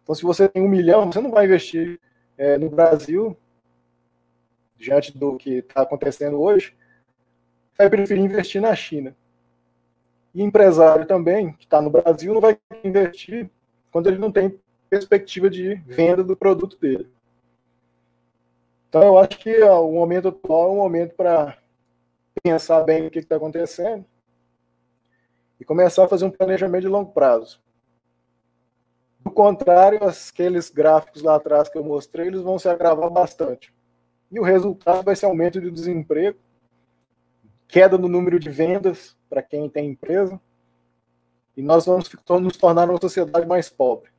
Speaker 4: Então, se você tem 1 milhão, você não vai investir no Brasil, diante do que está acontecendo hoje, vai preferir investir na China. E empresário também, que está no Brasil, não vai investir quando ele não tem perspectiva de venda do produto dele. Então, eu acho que o momento atual é um momento para pensar bem o que está acontecendo e começar a fazer um planejamento de longo prazo. Do contrário, aqueles gráficos lá atrás que eu mostrei, eles vão se agravar bastante. E o resultado vai ser aumento do desemprego, queda no número de vendas para quem tem empresa, e nós vamos nos tornar uma sociedade mais pobre.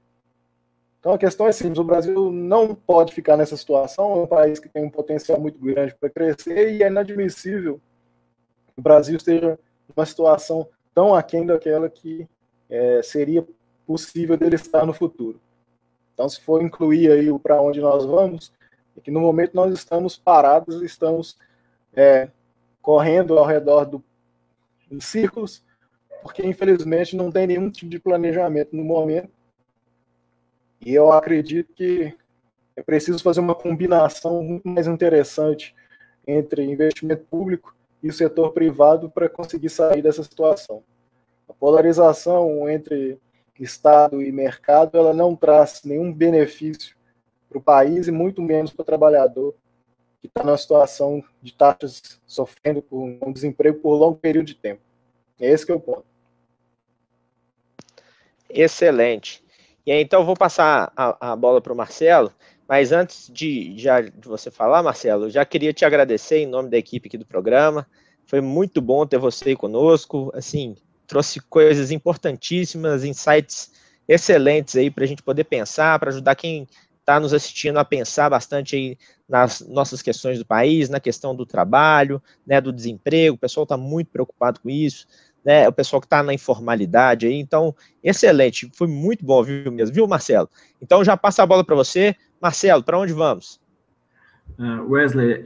Speaker 4: Então a questão é simples, o Brasil não pode ficar nessa situação, é um país que tem um potencial muito grande para crescer, e é inadmissível que o Brasil esteja numa situação tão aquém daquela que seria possível dele estar no futuro. Então, se for incluir aí o para onde nós vamos, é que no momento nós estamos parados, estamos correndo ao redor em círculos, porque infelizmente não tem nenhum tipo de planejamento no momento. E eu acredito que é preciso fazer uma combinação muito mais interessante entre investimento público e o setor privado para conseguir sair dessa situação. A polarização entre Estado e mercado, ela não traz nenhum benefício para o país e muito menos para o trabalhador que está numa situação de taxas sofrendo por um desemprego por longo período de tempo. Esse que é o ponto.
Speaker 1: Excelente. E aí, então, eu vou passar a bola para o Marcelo. Mas antes de você falar, Marcelo, eu já queria te agradecer em nome da equipe aqui do programa. Foi muito bom ter você aí conosco, assim, trouxe coisas importantíssimas, insights excelentes aí para a gente poder pensar, para ajudar quem está nos assistindo a pensar bastante aí nas nossas questões do país, na questão do trabalho, né, do desemprego. O pessoal está muito preocupado com isso, né, o pessoal que está na informalidade aí. Então, excelente, foi muito bom, viu, Marcelo? Então, já passa a bola para você. Marcelo, para onde vamos?
Speaker 2: Wesley,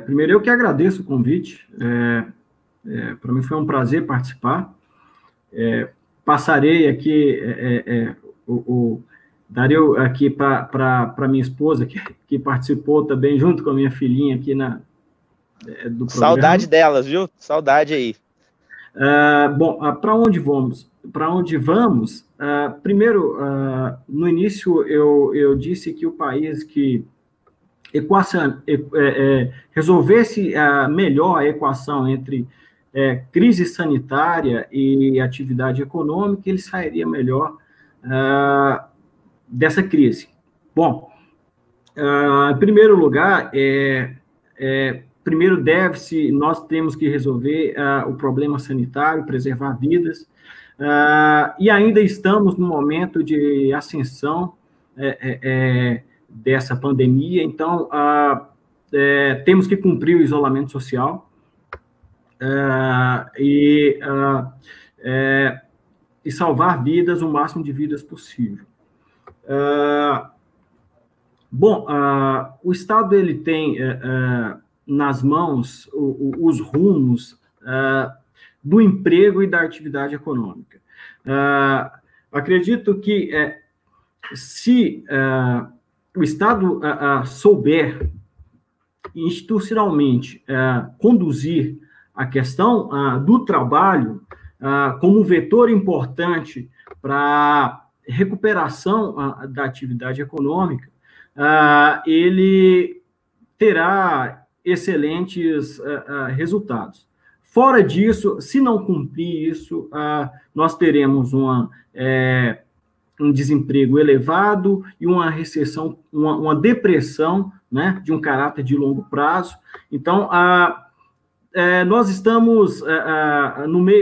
Speaker 2: primeiro eu que agradeço o convite. Para mim foi um prazer participar. Passarei aqui darei aqui para minha esposa, que participou também, junto com a minha filhinha aqui do programa.
Speaker 1: Saudade delas, viu? Saudade aí.
Speaker 2: Bom, para onde vamos? Para onde vamos? Primeiro, no início, eu disse que o país que resolvesse melhor a equação entre crise sanitária e atividade econômica, ele sairia melhor dessa crise. Bom, em primeiro lugar, primeiro nós temos que resolver o problema sanitário, preservar vidas, e ainda estamos no momento de ascensão dessa pandemia, então temos que cumprir o isolamento social e salvar vidas, o máximo de vidas possível. Bom, o Estado ele tem nas mãos os rumos do emprego e da atividade econômica. Acredito que se o Estado souber institucionalmente conduzir a questão do trabalho como um vetor importante para recuperação da atividade econômica, ele terá excelentes resultados. Fora disso, se não cumprir isso, nós teremos um desemprego elevado e uma recessão, uma depressão, né, de um caráter de longo prazo. Então, nós estamos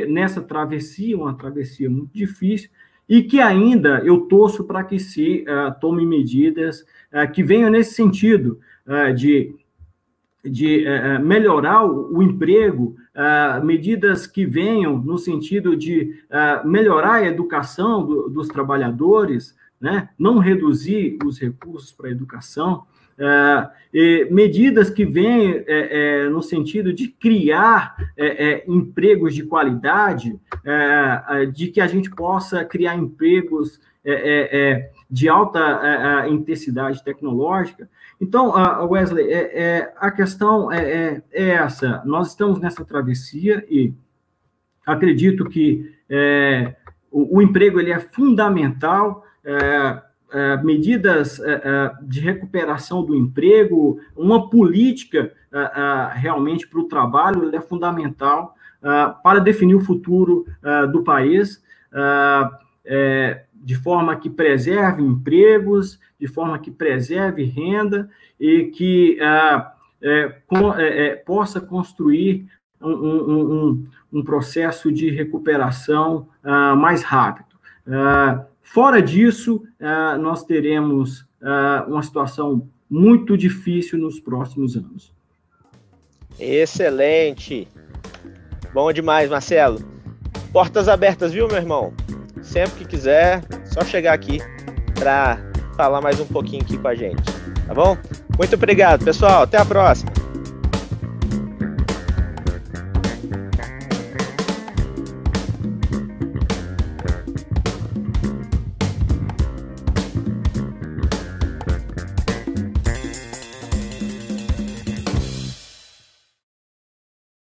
Speaker 2: nessa travessia, uma travessia muito difícil, e que ainda eu torço para que se tome medidas que venham nesse sentido, de melhorar o emprego, medidas que venham no sentido de melhorar a educação dos trabalhadores, né? Não reduzir os recursos para a educação, medidas que venham no sentido de criar empregos de qualidade, de que a gente possa criar empregos de alta intensidade tecnológica. Então, Wesley, a questão é essa. Nós estamos nessa travessia e acredito que o emprego ele é fundamental, medidas de recuperação do emprego, uma política realmente para o trabalho, ele é fundamental para definir o futuro do país, de forma que preserve empregos, de forma que preserve renda e que possa construir um processo de recuperação mais rápido. Fora disso, nós teremos uma situação muito difícil nos próximos anos.
Speaker 1: Excelente! Bom demais, Marcelo. Portas abertas, viu, meu irmão? Sempre que quiser, só chegar aqui para falar mais um pouquinho aqui com a gente, tá bom? Muito obrigado, pessoal. Até a próxima.